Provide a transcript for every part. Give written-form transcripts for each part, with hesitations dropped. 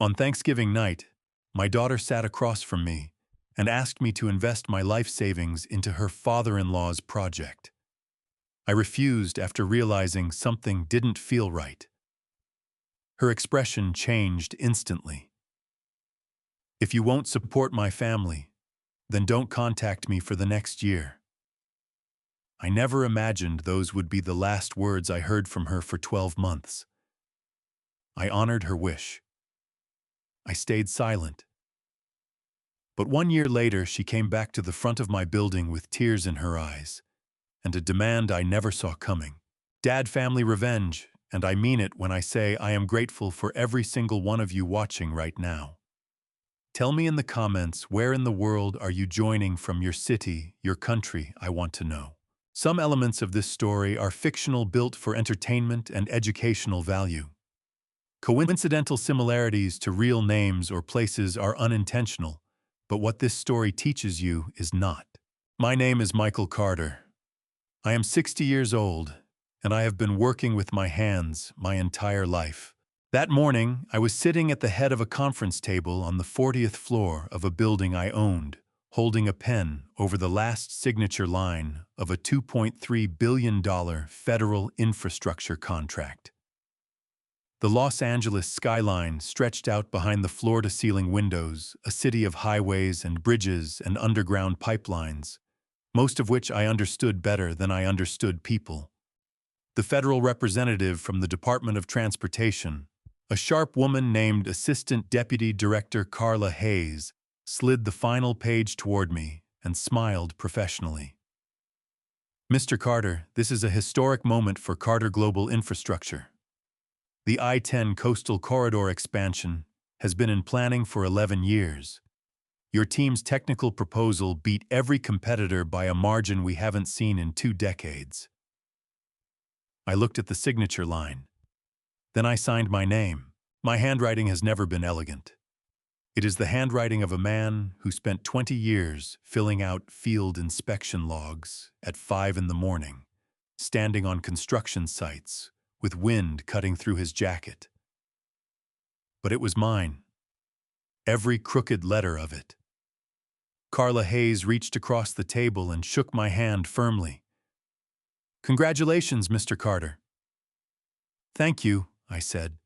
On Thanksgiving night, my daughter sat across from me and asked me to invest my life savings into her father-in-law's project. I refused after realizing something didn't feel right. Her expression changed instantly. "If you won't support my family, then don't contact me for the next year." I never imagined those would be the last words I heard from her for 12 months. I honored her wish. I stayed silent. But 1 year later, she came back to the front of my building with tears in her eyes, and a demand I never saw coming. Dad family revenge, and I mean it when I say I am grateful for every single one of you watching right now. Tell me in the comments, where in the world are you joining from? Your city, your country? I want to know. Some elements of this story are fictional, built for entertainment and educational value. Coincidental similarities to real names or places are unintentional, but what this story teaches you is not. My name is Michael Carter. I am 60 years old, and I have been working with my hands my entire life. That morning, I was sitting at the head of a conference table on the 40th floor of a building I owned, holding a pen over the last signature line of a $2.3 billion federal infrastructure contract. The Los Angeles skyline stretched out behind the floor-to-ceiling windows, a city of highways and bridges and underground pipelines, most of which I understood better than I understood people. The federal representative from the Department of Transportation, a sharp woman named Assistant Deputy Director Carla Hayes, slid the final page toward me and smiled professionally. "Mr. Carter, this is a historic moment for Carter Global Infrastructure. The I-10 Coastal Corridor expansion has been in planning for 11 years. Your team's technical proposal beat every competitor by a margin we haven't seen in 2 decades. I looked at the signature line. Then I signed my name. My handwriting has never been elegant. It is the handwriting of a man who spent 20 years filling out field inspection logs at 5 in the morning, standing on construction sites, with wind cutting through his jacket. But it was mine. Every crooked letter of it." Carla Hayes reached across the table and shook my hand firmly. "Congratulations, Mr. Carter." "Thank you," I said.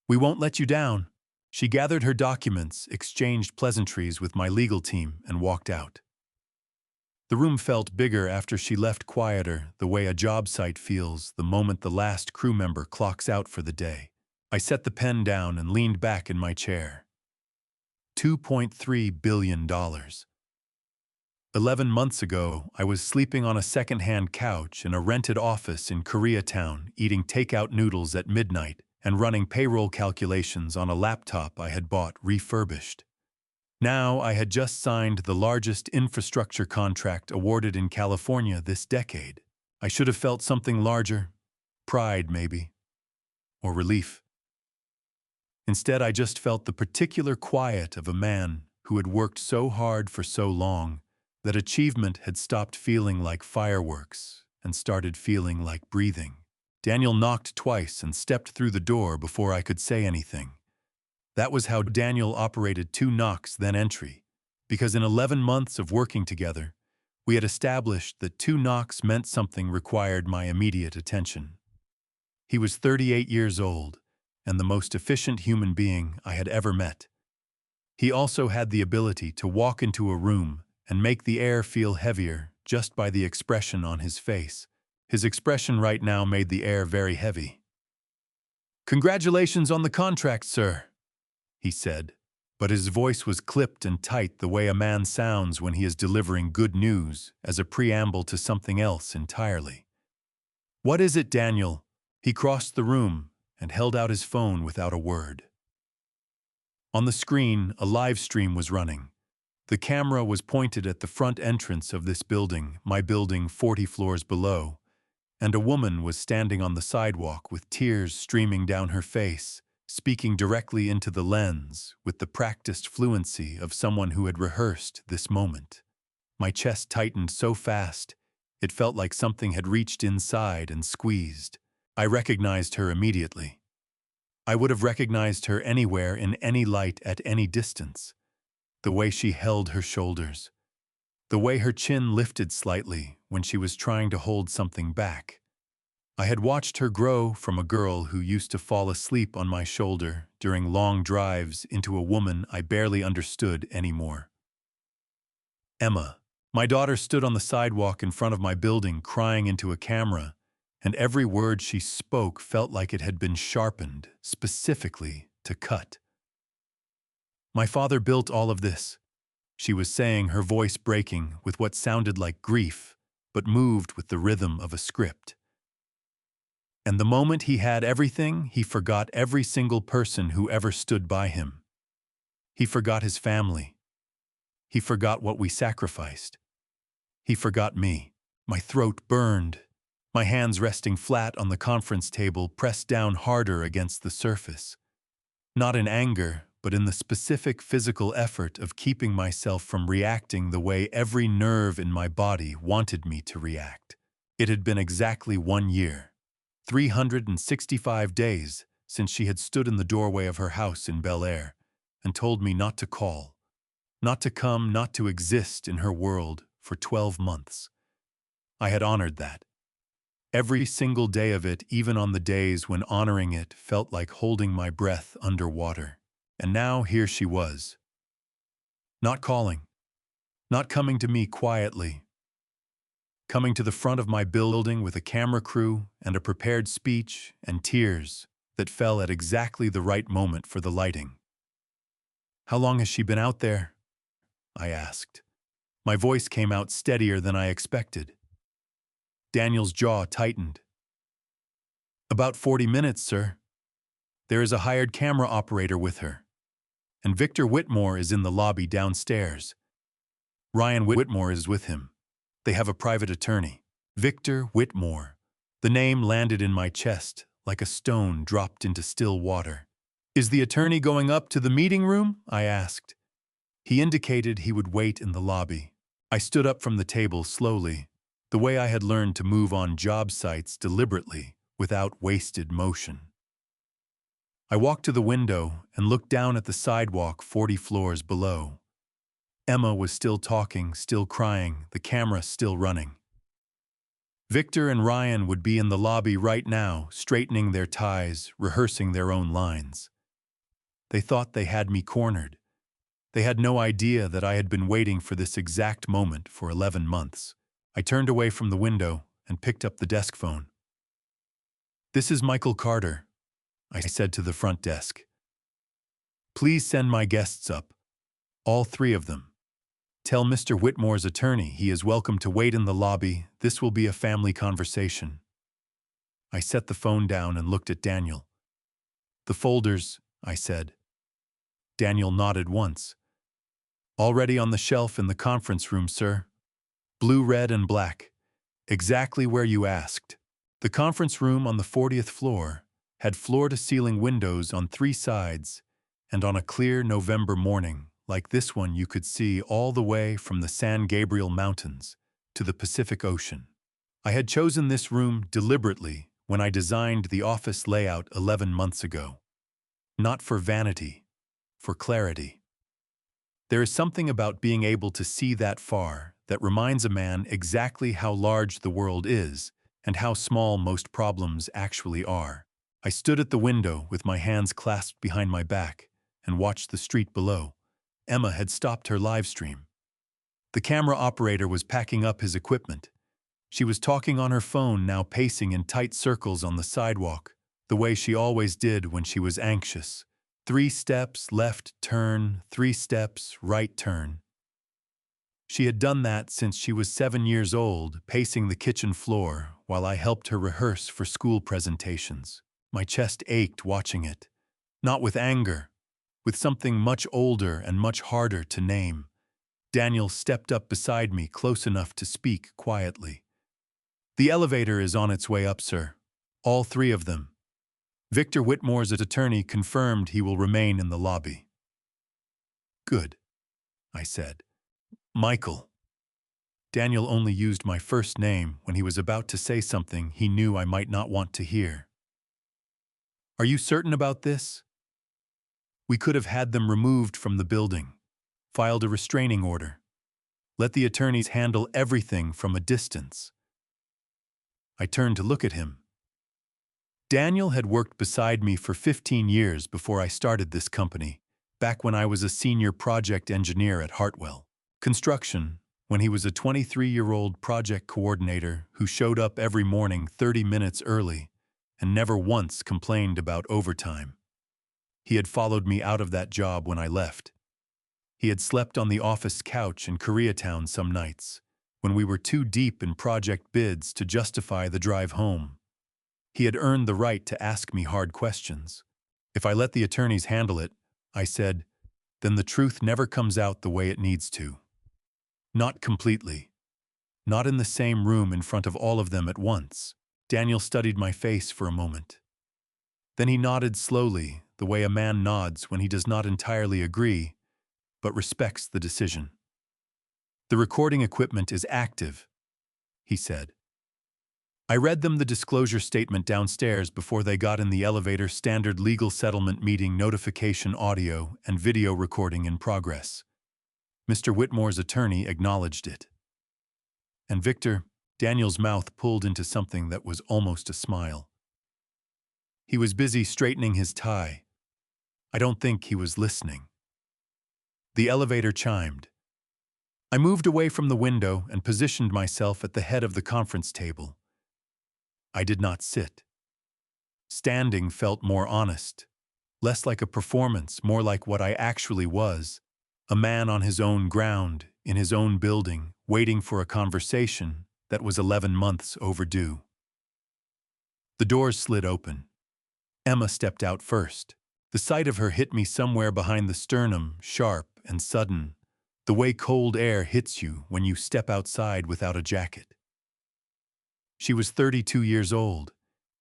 "We won't let you down." She gathered her documents, exchanged pleasantries with my legal team, and walked out. The room felt bigger after she left, quieter, the way a job site feels the moment the last crew member clocks out for the day. I set the pen down and leaned back in my chair. $2.3 billion. 11 months ago, I was sleeping on a second-hand couch in a rented office in Koreatown, eating takeout noodles at midnight and running payroll calculations on a laptop I had bought refurbished. Now I had just signed the largest infrastructure contract awarded in California this decade. I should have felt something larger, pride maybe, or relief. Instead, I just felt the particular quiet of a man who had worked so hard for so long that achievement had stopped feeling like fireworks and started feeling like breathing. Daniel knocked twice and stepped through the door before I could say anything. That was how Daniel operated: 2 knocks, then entry, because in 11 months of working together, we had established that 2 knocks meant something required my immediate attention. He was 38 years old and the most efficient human being I had ever met. He also had the ability to walk into a room and make the air feel heavier just by the expression on his face. His expression right now made the air very heavy. "Congratulations on the contract, sir," he said, but his voice was clipped and tight, the way a man sounds when he is delivering good news as a preamble to something else entirely. "What is it, Daniel?" He crossed the room and held out his phone without a word. On the screen, a live stream was running. The camera was pointed at the front entrance of this building, my building 40 floors below, and a woman was standing on the sidewalk with tears streaming down her face, speaking directly into the lens with the practiced fluency of someone who had rehearsed this moment. My chest tightened so fast, it felt like something had reached inside and squeezed. I recognized her immediately. I would have recognized her anywhere in any light at any distance. The way she held her shoulders. The way her chin lifted slightly when she was trying to hold something back. I had watched her grow from a girl who used to fall asleep on my shoulder during long drives into a woman I barely understood anymore. Emma, my daughter, stood on the sidewalk in front of my building crying into a camera, and every word she spoke felt like it had been sharpened, specifically to cut. My father built all of this, she was saying, her voice breaking with what sounded like grief, but moved with the rhythm of a script. And the moment he had everything, he forgot every single person who ever stood by him. He forgot his family. He forgot what we sacrificed. He forgot me. My throat burned, my hands resting flat on the conference table, pressed down harder against the surface. Not in anger, but in the specific physical effort of keeping myself from reacting the way every nerve in my body wanted me to react. It had been exactly 1 year, 365 days since she had stood in the doorway of her house in Bel Air and told me not to call, not to come, not to exist in her world for 12 months. I had honored that. Every single day of it, even on the days when honoring it felt like holding my breath underwater. And now here she was. Not calling. Not coming to me quietly. Coming to the front of my building with a camera crew and a prepared speech and tears that fell at exactly the right moment for the lighting. How long has she been out there? I asked. My voice came out steadier than I expected. Daniel's jaw tightened. About 40 minutes, sir. There is a hired camera operator with her. And Victor Whitmore is in the lobby downstairs. Ryan Whitmore is with him. They have a private attorney. Victor Whitmore. The name landed in my chest like a stone dropped into still water. Is the attorney going up to the meeting room? I asked. He indicated he would wait in the lobby. I stood up from the table slowly, the way I had learned to move on job sites deliberately, without wasted motion. I walked to the window and looked down at the sidewalk 40 floors below. Emma was still talking, still crying, the camera still running. Victor and Ryan would be in the lobby right now, straightening their ties, rehearsing their own lines. They thought they had me cornered. They had no idea that I had been waiting for this exact moment for 11 months. I turned away from the window and picked up the desk phone. This is Michael Carter, I said to the front desk. Please send my guests up, all 3 of them. Tell Mr. Whitmore's attorney he is welcome to wait in the lobby. This will be a family conversation. I set the phone down and looked at Daniel. The folders, I said. Daniel nodded once. Already on the shelf in the conference room, sir. Blue, red, and black. Exactly where you asked. The conference room on the 40th floor had floor-to-ceiling windows on 3 sides, and on a clear November morning, like this one, you could see all the way from the San Gabriel Mountains to the Pacific Ocean. I had chosen this room deliberately when I designed the office layout 11 months ago. Not for vanity, for clarity. There is something about being able to see that far that reminds a man exactly how large the world is and how small most problems actually are. I stood at the window with my hands clasped behind my back and watched the street below. Emma had stopped her live stream. The camera operator was packing up his equipment. She was talking on her phone, now pacing in tight circles on the sidewalk, the way she always did when she was anxious. 3 steps, left turn, 3 steps, right turn. She had done that since she was 7 years old, pacing the kitchen floor while I helped her rehearse for school presentations. My chest ached watching it, not with anger, with something much older and much harder to name. Daniel stepped up beside me, close enough to speak quietly. The elevator is on its way up, sir. All 3 of them. Victor Whitmore's attorney confirmed he will remain in the lobby. Good, I said. Michael. Daniel only used my first name when he was about to say something he knew I might not want to hear. Are you certain about this? We could have had them removed from the building, filed a restraining order, let the attorneys handle everything from a distance. I turned to look at him. Daniel had worked beside me for 15 years before I started this company, back when I was a senior project engineer at Hartwell Construction, when he was a 23-year-old project coordinator who showed up every morning 30 minutes early and never once complained about overtime. He had followed me out of that job when I left. He had slept on the office couch in Koreatown some nights, when we were too deep in project bids to justify the drive home. He had earned the right to ask me hard questions. If I let the attorneys handle it, I said, then the truth never comes out the way it needs to. Not completely. Not in the same room in front of all of them at once. Daniel studied my face for a moment. Then he nodded slowly, the way a man nods when he does not entirely agree, but respects the decision. The recording equipment is active, he said. I read them the disclosure statement downstairs before they got in the elevator. Standard legal settlement meeting notification, audio and video recording in progress. Mr. Whitmore's attorney acknowledged it. And Victor, Daniel's mouth pulled into something that was almost a smile. He was busy straightening his tie. I don't think he was listening. The elevator chimed. I moved away from the window and positioned myself at the head of the conference table. I did not sit. Standing felt more honest, less like a performance, more like what I actually was, a man on his own ground, in his own building, waiting for a conversation that was 11 months overdue. The doors slid open. Emma stepped out first. The sight of her hit me somewhere behind the sternum, sharp and sudden, the way cold air hits you when you step outside without a jacket. She was 32 years old,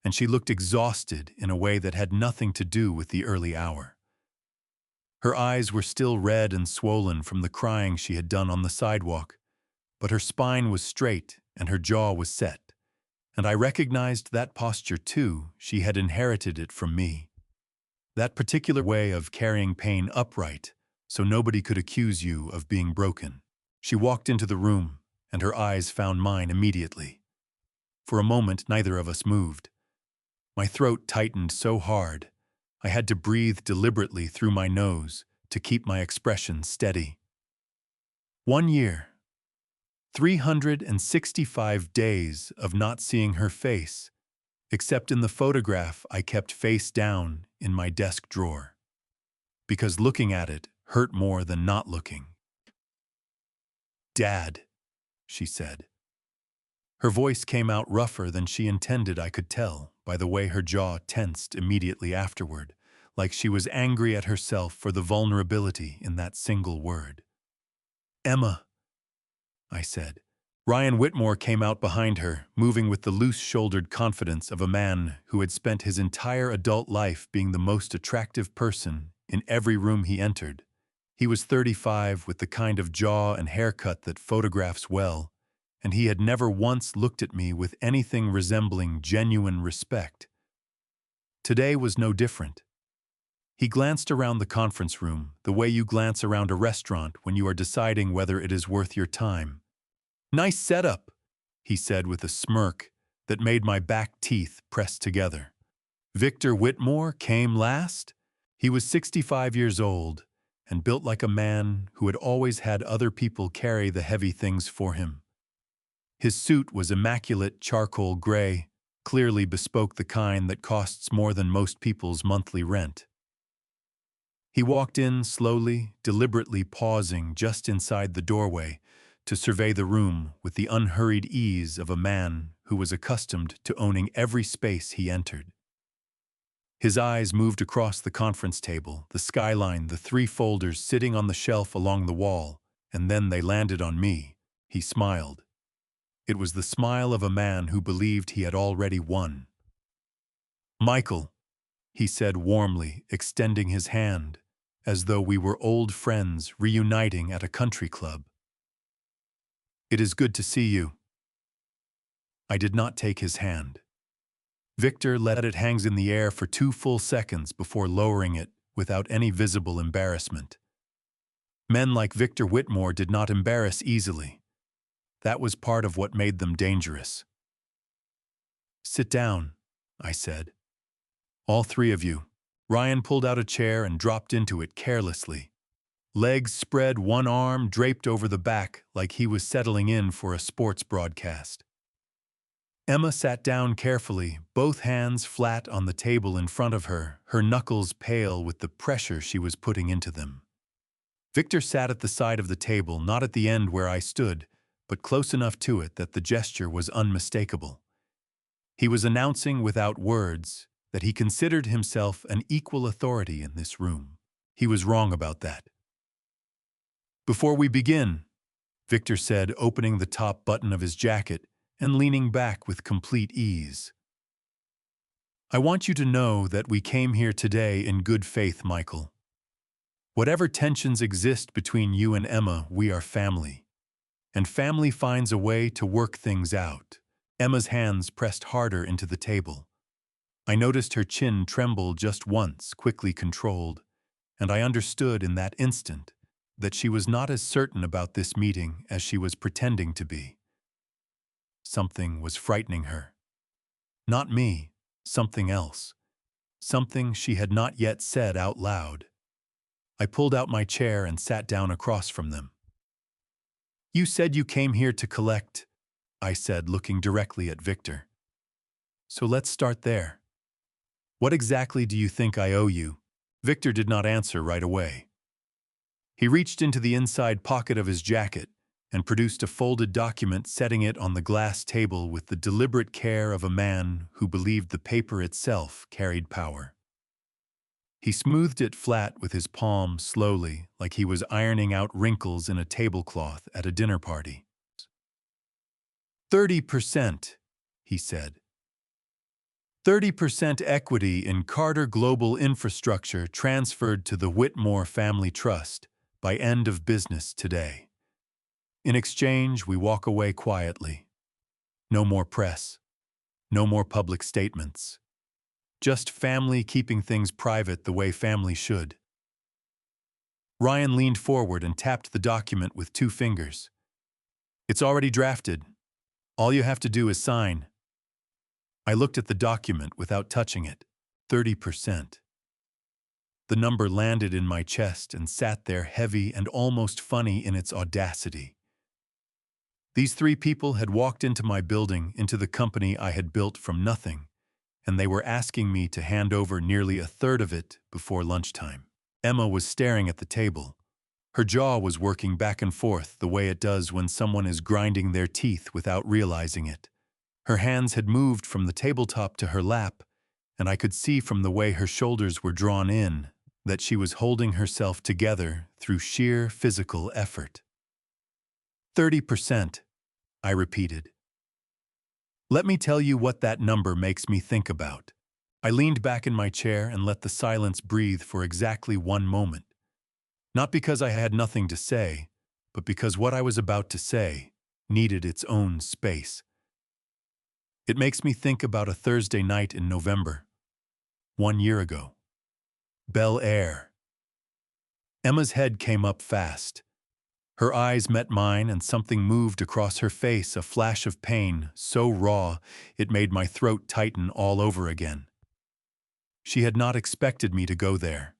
and she looked exhausted in a way that had nothing to do with the early hour. Her eyes were still red and swollen from the crying she had done on the sidewalk, but her spine was straight and her jaw was set, and I recognized that posture too. She had inherited it from me. That particular way of carrying pain upright, so nobody could accuse you of being broken. She walked into the room, and her eyes found mine immediately. For a moment, neither of us moved. My throat tightened so hard, I had to breathe deliberately through my nose to keep my expression steady. 1 year. 365 days of not seeing her face, except in the photograph I kept face down in my desk drawer. Because looking at it hurt more than not looking. Dad, she said. Her voice came out rougher than she intended, I could tell, by the way her jaw tensed immediately afterward, like she was angry at herself for the vulnerability in that single word. Emma, I said. Ryan Whitmore came out behind her, moving with the loose-shouldered confidence of a man who had spent his entire adult life being the most attractive person in every room he entered. He was 35 with the kind of jaw and haircut that photographs well, and he had never once looked at me with anything resembling genuine respect. Today was no different. He glanced around the conference room, the way you glance around a restaurant when you are deciding whether it is worth your time. Nice setup, he said with a smirk that made my back teeth press together. Victor Whitmore came last. He was 65 years old and built like a man who had always had other people carry the heavy things for him. His suit was immaculate charcoal gray, clearly bespoke, the kind that costs more than most people's monthly rent. He walked in slowly, deliberately pausing just inside the doorway to survey the room with the unhurried ease of a man who was accustomed to owning every space he entered. His eyes moved across the conference table, the skyline, the 3 folders sitting on the shelf along the wall, and then they landed on me. He smiled. It was the smile of a man who believed he had already won. Michael, he said warmly, extending his hand, as though we were old friends reuniting at a country club. It is good to see you. I did not take his hand. Victor let it hang in the air for 2 full seconds before lowering it without any visible embarrassment. Men like Victor Whitmore did not embarrass easily. That was part of what made them dangerous. "Sit down," I said. "All three of you." Ryan pulled out a chair and dropped into it carelessly. Legs spread, one arm draped over the back like he was settling in for a sports broadcast. Emma sat down carefully, both hands flat on the table in front of her, her knuckles pale with the pressure she was putting into them. Victor sat at the side of the table, not at the end where I stood, but close enough to it that the gesture was unmistakable. He was announcing without words that he considered himself an equal authority in this room. He was wrong about that. "Before we begin," Victor said, opening the top button of his jacket and leaning back with complete ease, "I want you to know that we came here today in good faith, Michael. Whatever tensions exist between you and Emma, we are family. And family finds a way to work things out." Emma's hands pressed harder into the table. I noticed her chin tremble just once, quickly controlled, and I understood in that instant that she was not as certain about this meeting as she was pretending to be. Something was frightening her. Not me, something else. Something she had not yet said out loud. I pulled out my chair and sat down across from them. "You said you came here to collect," I said, looking directly at Victor. "So let's start there. What exactly do you think I owe you?" Victor did not answer right away. He reached into the inside pocket of his jacket and produced a folded document, setting it on the glass table with the deliberate care of a man who believed the paper itself carried power. He smoothed it flat with his palm slowly, like he was ironing out wrinkles in a tablecloth at a dinner party. 30%, he said. 30% equity in Carter Global Infrastructure transferred to the Whitmore Family Trust by end of business today. In exchange, we walk away quietly. No more press. No more public statements. Just family keeping things private the way family should. Ryan leaned forward and tapped the document with 2 fingers. "It's already drafted. All you have to do is sign." I looked at the document without touching it. 30%. The number landed in my chest and sat there heavy and almost funny in its audacity. These 3 people had walked into my building, into the company I had built from nothing, and they were asking me to hand over nearly a third of it before lunchtime. Emma was staring at the table. Her jaw was working back and forth the way it does when someone is grinding their teeth without realizing it. Her hands had moved from the tabletop to her lap, and I could see from the way her shoulders were drawn in that she was holding herself together through sheer physical effort. 30%, I repeated. "Let me tell you what that number makes me think about." I leaned back in my chair and let the silence breathe for exactly 1 moment. Not because I had nothing to say, but because what I was about to say needed its own space. It makes me think about a Thursday night in November, 1 year ago. Bel Air. Emma's head came up fast. Her eyes met mine and something moved across her face, a flash of pain, so raw it made my throat tighten all over again. She had not expected me to go there.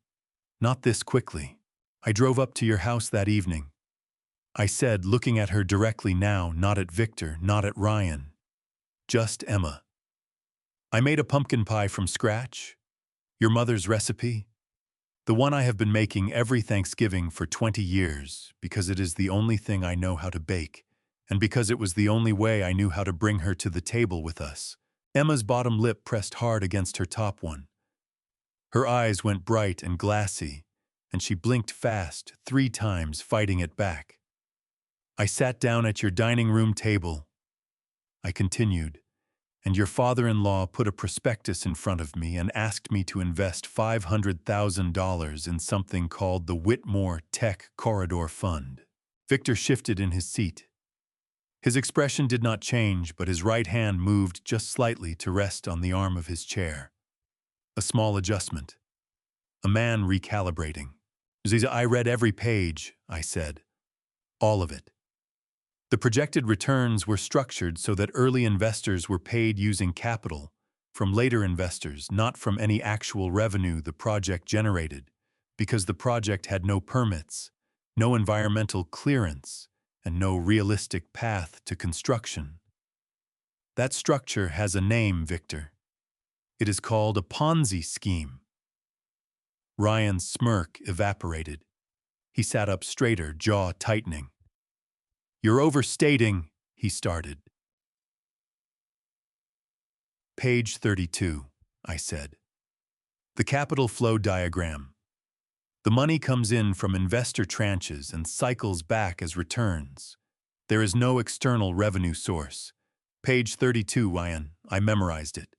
Not this quickly. "I drove up to your house that evening," I said, looking at her directly now, not at Victor, not at Ryan. Just Emma. "I made a pumpkin pie from scratch. Your mother's recipe. The one I have been making every Thanksgiving for 20 years, because it is the only thing I know how to bake, and because it was the only way I knew how to bring her to the table with us." Emma's bottom lip pressed hard against her top one. Her eyes went bright and glassy, and she blinked fast, 3 times, fighting it back. "I sat down at your dining room table," I continued, "and your father-in-law put a prospectus in front of me and asked me to invest $500,000 in something called the Whitmore Tech Corridor Fund." Victor shifted in his seat. His expression did not change, but his right hand moved just slightly to rest on the arm of his chair. A small adjustment. A man recalibrating. Ziza, I read every page, I said. All of it. The projected returns were structured so that early investors were paid using capital from later investors, not from any actual revenue the project generated, because the project had no permits, no environmental clearance, and no realistic path to construction. That structure has a name, Victor. It is called a Ponzi scheme. Ryan's smirk evaporated. He sat up straighter, jaw tightening. You're overstating, he started. Page 32, I said. The capital flow diagram. The money comes in from investor tranches and cycles back as returns. There is no external revenue source. Page 32, Ryan. I memorized it.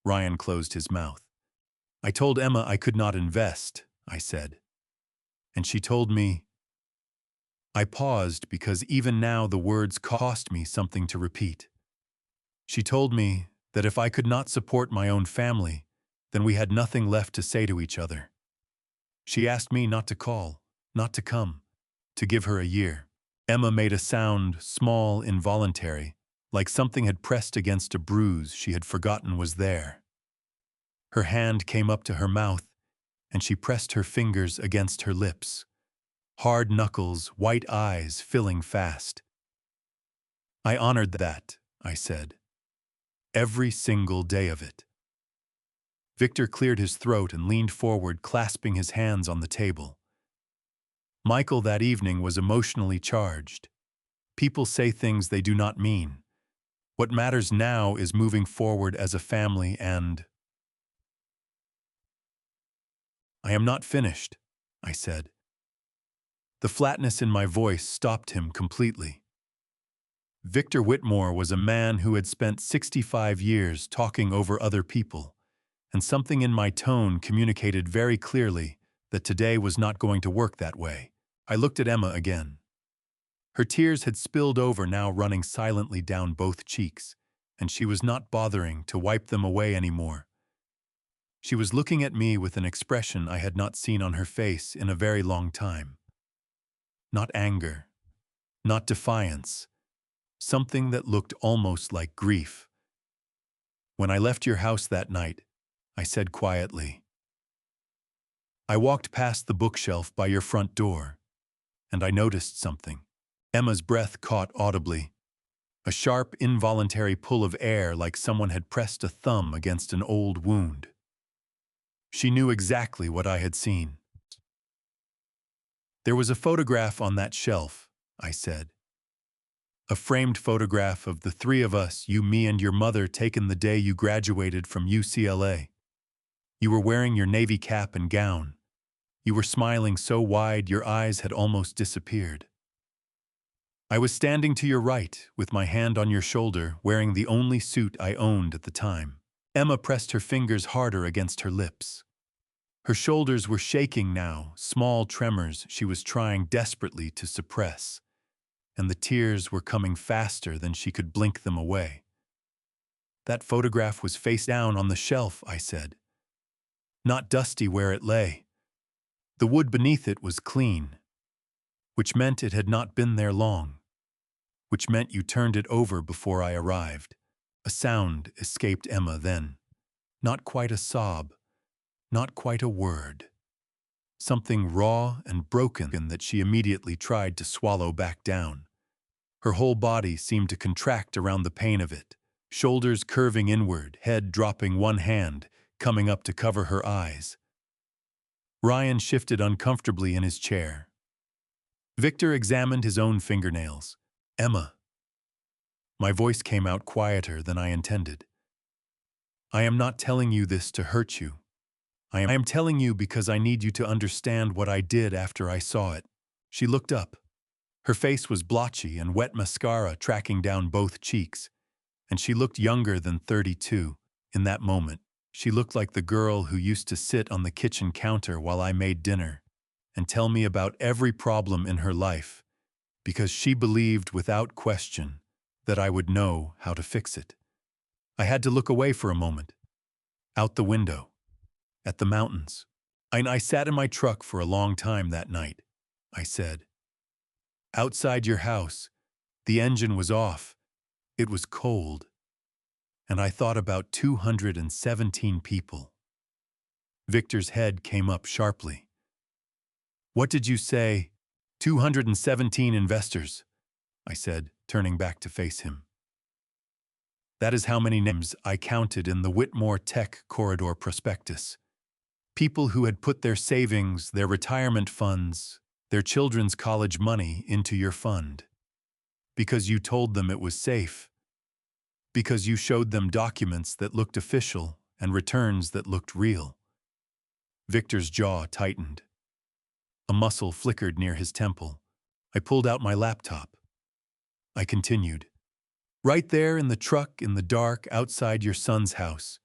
Ryan closed his mouth. I told Emma I could not invest, I said. And she told me. I paused because even now the words cost me something to repeat. She told me that if I could not support my own family, then we had nothing left to say to each other. She asked me not to call, not to come, to give her a year. Emma made a sound, small, involuntary, like something had pressed against a bruise she had forgotten was there. Her hand came up to her mouth, and she pressed her fingers against her lips. Hard knuckles, white eyes filling fast. I honored that, I said. Every single day of it. Victor cleared his throat and leaned forward, clasping his hands on the table. Michael that evening was emotionally charged. People say things they do not mean. What matters now is moving forward as a family and... I am not finished, I said. The flatness in my voice stopped him completely. Victor Whitmore was a man who had spent 65 years talking over other people, and something in my tone communicated very clearly that today was not going to work that way. I looked at Emma again. Her tears had spilled over, now running silently down both cheeks, and she was not bothering to wipe them away anymore. She was looking at me with an expression I had not seen on her face in a very long time. Not anger, not defiance, something that looked almost like grief. When I left your house that night, I said quietly, I walked past the bookshelf by your front door, and I noticed something. Emma's breath caught audibly. A sharp, involuntary pull of air, like someone had pressed a thumb against an old wound. She knew exactly what I had seen. There was a photograph on that shelf, I said. A framed photograph of the three of us, you, me, and your mother, taken the day you graduated from UCLA. You were wearing your navy cap and gown. You were smiling so wide your eyes had almost disappeared. I was standing to your right, with my hand on your shoulder, wearing the only suit I owned at the time. Emma pressed her fingers harder against her lips. Her shoulders were shaking now, small tremors she was trying desperately to suppress, and the tears were coming faster than she could blink them away. That photograph was face down on the shelf, I said. Not dusty where it lay. The wood beneath it was clean, which meant it had not been there long, which meant you turned it over before I arrived. A sound escaped Emma then. Not quite a sob, not quite a word. Something raw and broken that she immediately tried to swallow back down. Her whole body seemed to contract around the pain of it, shoulders curving inward, head dropping, one hand coming up to cover her eyes. Ryan shifted uncomfortably in his chair. Victor examined his own fingernails. Emma. My voice came out quieter than I intended. I am not telling you this to hurt you. I am telling you because I need you to understand what I did after I saw it. She looked up. Her face was blotchy and wet mascara tracking down both cheeks, and she looked younger than 32. In that moment, she looked like the girl who used to sit on the kitchen counter while I made dinner and tell me about every problem in her life, because she believed without question that I would know how to fix it. I had to look away for a moment, out the window, at the mountains. I sat in my truck for a long time that night, I said. Outside your house, the engine was off. It was cold. And I thought about 217 people. Victor's head came up sharply. What did you say? 217 investors, I said, turning back to face him. That is how many names I counted in the Whitmore Tech Corridor prospectus. People who had put their savings, their retirement funds, their children's college money into your fund. Because you told them it was safe. Because you showed them documents that looked official and returns that looked real. Victor's jaw tightened. A muscle flickered near his temple. I pulled out my laptop. I continued. Right there in the truck in the dark outside your son's house.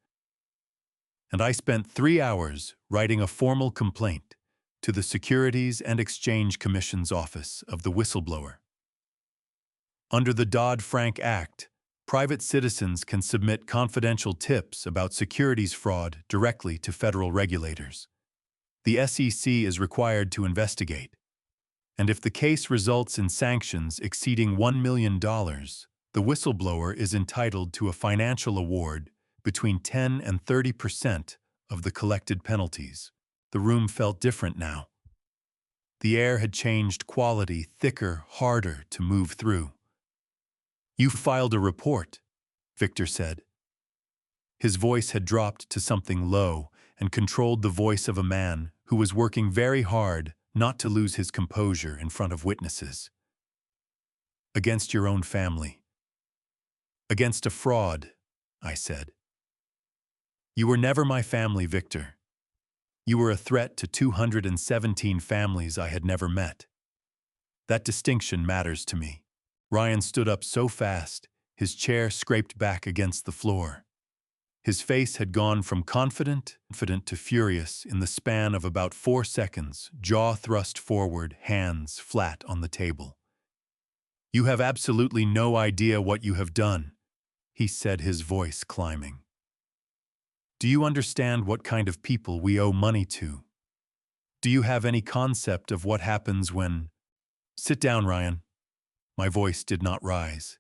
And I spent 3 hours writing a formal complaint to the Securities and Exchange Commission's office of the whistleblower. Under the Dodd-Frank Act, private citizens can submit confidential tips about securities fraud directly to federal regulators. The SEC is required to investigate. And if the case results in sanctions exceeding $1 million, the whistleblower is entitled to a financial award between 10 and 30% of the collected penalties. The room felt different now. The air had changed quality, thicker, harder to move through. You filed a report, Victor said. His voice had dropped to something low and controlled the voice of a man who was working very hard not to lose his composure in front of witnesses. Against your own family. Against a fraud, I said. You were never my family, Victor. You were a threat to 217 families I had never met. That distinction matters to me. Ryan stood up so fast, his chair scraped back against the floor. His face had gone from confident to furious in the span of about 4 seconds, jaw thrust forward, hands flat on the table. You have absolutely no idea what you have done, he said, his voice climbing. Do you understand what kind of people we owe money to? Do you have any concept of what happens when... Sit down, Ryan. My voice did not rise.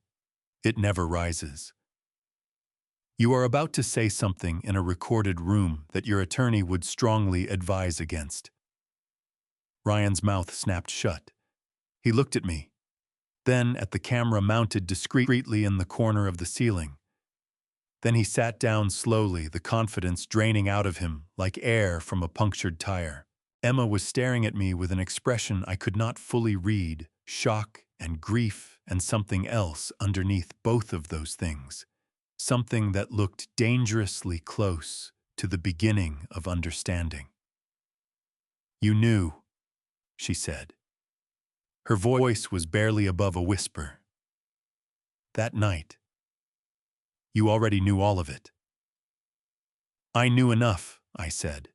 It never rises. You are about to say something in a recorded room that your attorney would strongly advise against. Ryan's mouth snapped shut. He looked at me, then at the camera mounted discreetly in the corner of the ceiling. Then he sat down slowly, the confidence draining out of him like air from a punctured tire. Emma was staring at me with an expression I could not fully read, shock and grief and something else underneath both of those things. Something that looked dangerously close to the beginning of understanding. You knew, she said. Her voice was barely above a whisper. That night, you already knew all of it. I knew enough, I said.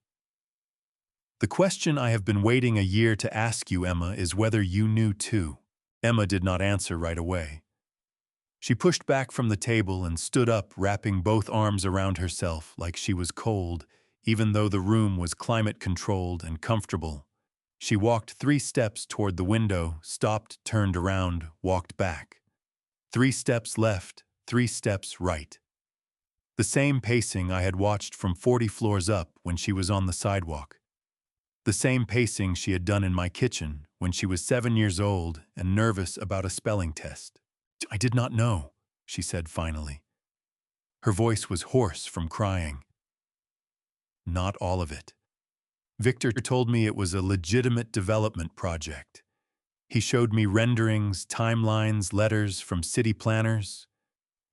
The question I have been waiting a year to ask you, Emma, is whether you knew too. Emma did not answer right away. She pushed back from the table and stood up, wrapping both arms around herself like she was cold, even though the room was climate-controlled and comfortable. She walked 3 steps toward the window, stopped, turned around, walked back. 3 steps left, 3 steps right. The same pacing I had watched from 40 floors up when she was on the sidewalk. The same pacing she had done in my kitchen when she was 7 years old and nervous about a spelling test. I did not know, she said finally. Her voice was hoarse from crying. Not all of it. Victor told me it was a legitimate development project. He showed me renderings, timelines, letters from city planners.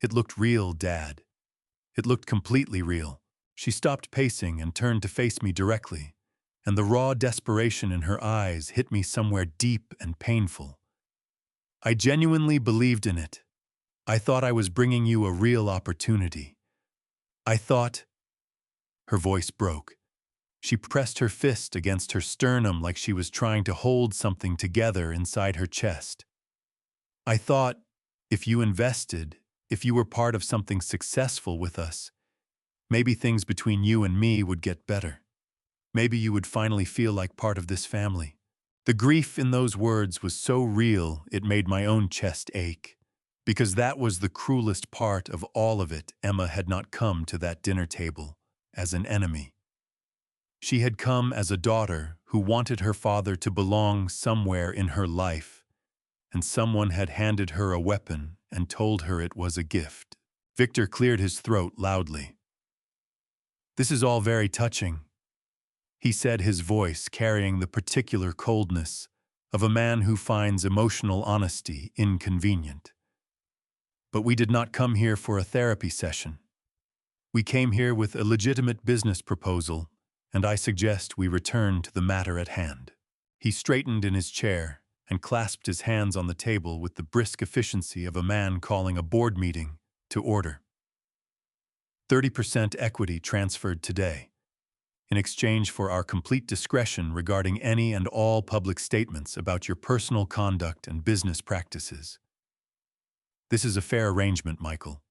It looked real, Dad. It looked completely real. She stopped pacing and turned to face me directly, and the raw desperation in her eyes hit me somewhere deep and painful. I genuinely believed in it. I thought I was bringing you a real opportunity. I thought... Her voice broke. She pressed her fist against her sternum like she was trying to hold something together inside her chest. I thought If you invested, if you were part of something successful with us, maybe things between you and me would get better. Maybe you would finally feel like part of this family." The grief in those words was so real it made my own chest ache. Because that was the cruelest part of all of it. Emma had not come to that dinner table as an enemy. She had come as a daughter who wanted her father to belong somewhere in her life, and someone had handed her a weapon and told her it was a gift. Victor cleared his throat loudly. "This is all very touching," he said, his voice carrying the particular coldness of a man who finds emotional honesty inconvenient. "But we did not come here for a therapy session. We came here with a legitimate business proposal, and I suggest we return to the matter at hand." He straightened in his chair and clasped his hands on the table with the brisk efficiency of a man calling a board meeting to order. 30% equity transferred today, in exchange for our complete discretion regarding any and all public statements about your personal conduct and business practices. This is a fair arrangement, Michael.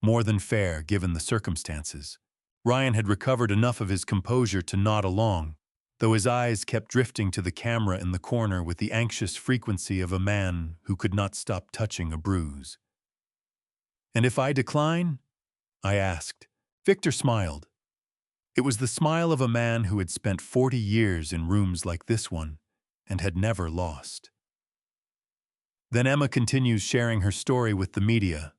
More than fair, given the circumstances. Ryan had recovered enough of his composure to nod along, though his eyes kept drifting to the camera in the corner with the anxious frequency of a man who could not stop touching a bruise. "And if I decline?" I asked. Victor smiled. It was the smile of a man who had spent 40 years in rooms like this one and had never lost. Then Emma continues sharing her story with the media.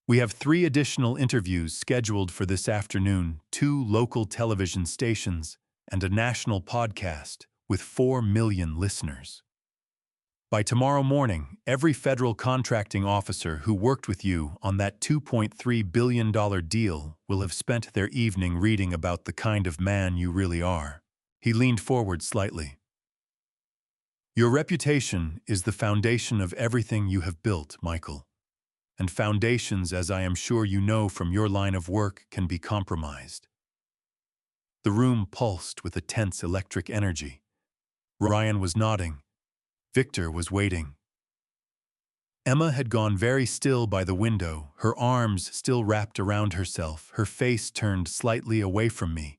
"We have 3 additional interviews scheduled for this afternoon, 2 local television stations, and a national podcast with 4 million listeners. By tomorrow morning, every federal contracting officer who worked with you on that $2.3 billion deal will have spent their evening reading about the kind of man you really are." He leaned forward slightly. "Your reputation is the foundation of everything you have built, Michael. And foundations, as I am sure you know from your line of work, can be compromised." The room pulsed with a tense electric energy. Ryan was nodding. Victor was waiting. Emma had gone very still by the window, her arms still wrapped around herself, her face turned slightly away from me,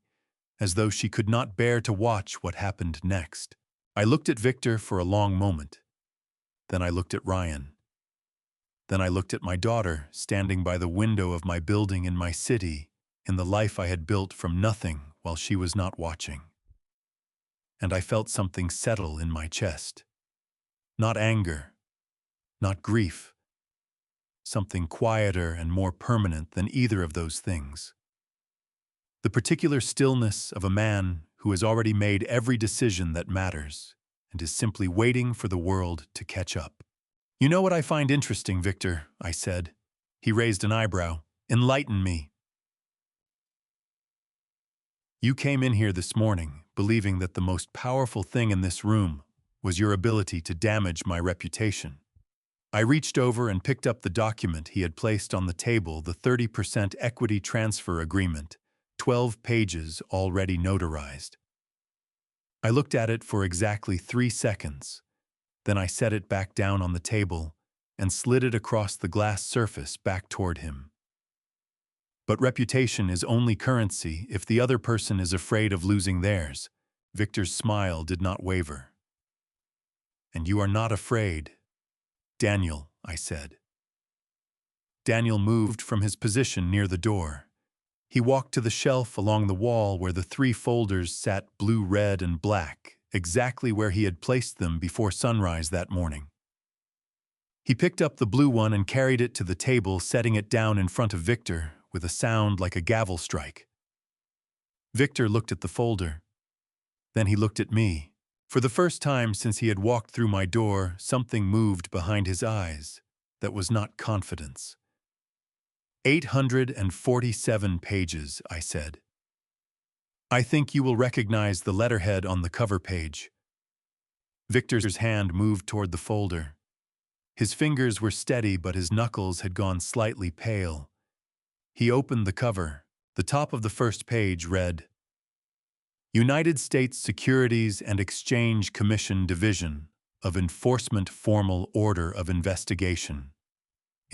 as though she could not bear to watch what happened next. I looked at Victor for a long moment. Then I looked at Ryan. Then I looked at my daughter, standing by the window of my building in my city, in the life I had built from nothing while she was not watching. And I felt something settle in my chest. Not anger, not grief. Something quieter and more permanent than either of those things. The particular stillness of a man who has already made every decision that matters and is simply waiting for the world to catch up. "You know what I find interesting, Victor," I said. He raised an eyebrow. "Enlighten me." "You came in here this morning believing that the most powerful thing in this room was your ability to damage my reputation." I reached over and picked up the document he had placed on the table, the 30% equity transfer agreement, 12 pages already notarized. I looked at it for exactly 3 seconds. Then I set it back down on the table and slid it across the glass surface back toward him. "But reputation is only currency if the other person is afraid of losing theirs." Victor's smile did not waver. "And you are not afraid." "Daniel," I said. Daniel moved from his position near the door. He walked to the shelf along the wall where the 3 folders sat, blue, red, and black, exactly where he had placed them before sunrise that morning. He picked up the blue one and carried it to the table, setting it down in front of Victor with a sound like a gavel strike. Victor looked at the folder. Then he looked at me. For the first time since he had walked through my door, something moved behind his eyes that was not confidence. 847 pages, I said. "I think you will recognize the letterhead on the cover page." Victor's hand moved toward the folder. His fingers were steady, but his knuckles had gone slightly pale. He opened the cover. The top of the first page read, "United States Securities and Exchange Commission Division of Enforcement Formal Order of Investigation."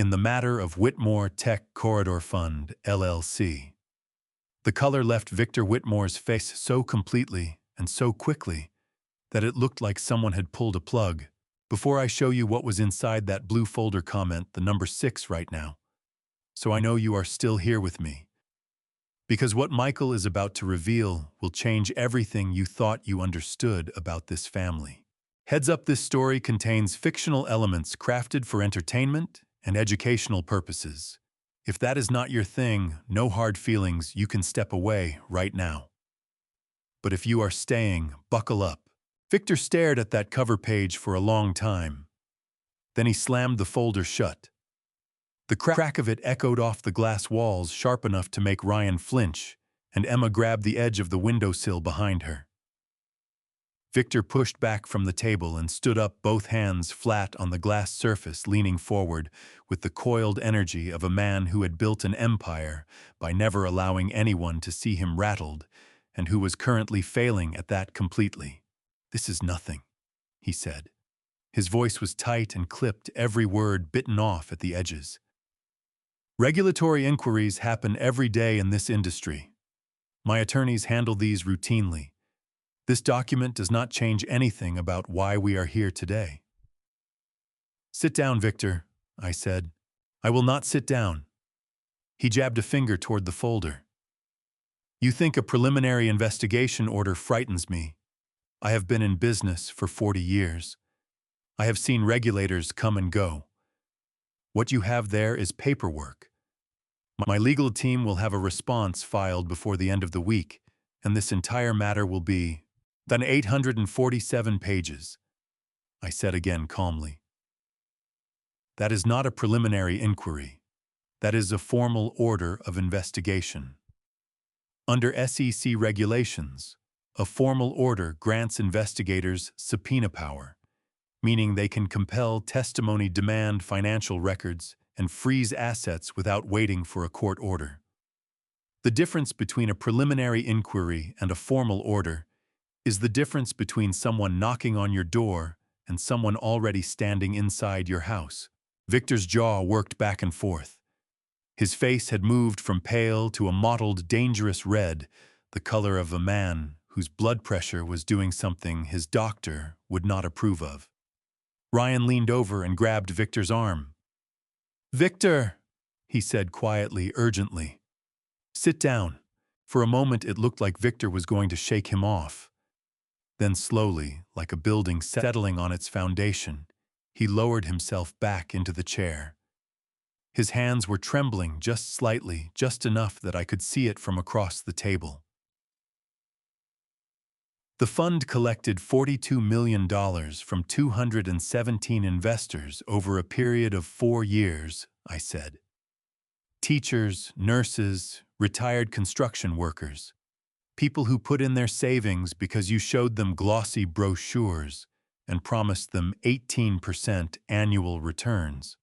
in the matter of Whitmore Tech Corridor Fund, LLC. The color left Victor Whitmore's face so completely and so quickly that it looked like someone had pulled a plug. Before I show you what was inside that blue folder, comment the number 6 right now, so I know you are still here with me. Because what Michael is about to reveal will change everything you thought you understood about this family. Heads up, this story contains fictional elements crafted for entertainment and educational purposes. If that is not your thing, no hard feelings, you can step away right now. But if you are staying, buckle up. Victor stared at that cover page for a long time. Then he slammed the folder shut. The crack of it echoed off the glass walls sharp enough to make Ryan flinch, and Emma grabbed the edge of the windowsill behind her. Victor pushed back from the table and stood up, both hands flat on the glass surface, leaning forward with the coiled energy of a man who had built an empire by never allowing anyone to see him rattled, and who was currently failing at that completely. "This is nothing," he said. His voice was tight and clipped, every word bitten off at the edges. "Regulatory inquiries happen every day in this industry. My attorneys handle these routinely. This document does not change anything about why we are here today." "Sit down, Victor," I said. "I will not sit down." He jabbed a finger toward the folder. "You think a preliminary investigation order frightens me. I have been in business for 40 years. I have seen regulators come and go. What you have there is paperwork. My legal team will have a response filed before the end of the week, and this entire matter will be then 847 pages, I said again calmly. "That is not a preliminary inquiry. That is a formal order of investigation. Under SEC regulations, a formal order grants investigators subpoena power, meaning they can compel testimony, demand financial records, and freeze assets without waiting for a court order. The difference between a preliminary inquiry and a formal order is the difference between someone knocking on your door and someone already standing inside your house." Victor's jaw worked back and forth. His face had moved from pale to a mottled, dangerous red, the color of a man whose blood pressure was doing something his doctor would not approve of. Ryan leaned over and grabbed Victor's arm. "Victor," he said quietly, urgently. "Sit down." For a moment it looked like Victor was going to shake him off. Then slowly, like a building settling on its foundation, he lowered himself back into the chair. His hands were trembling just slightly, just enough that I could see it from across the table. "The fund collected $42 million from 217 investors over a period of 4 years, I said. Teachers, nurses, retired construction workers. People who put in their savings because you showed them glossy brochures and promised them 18% annual returns.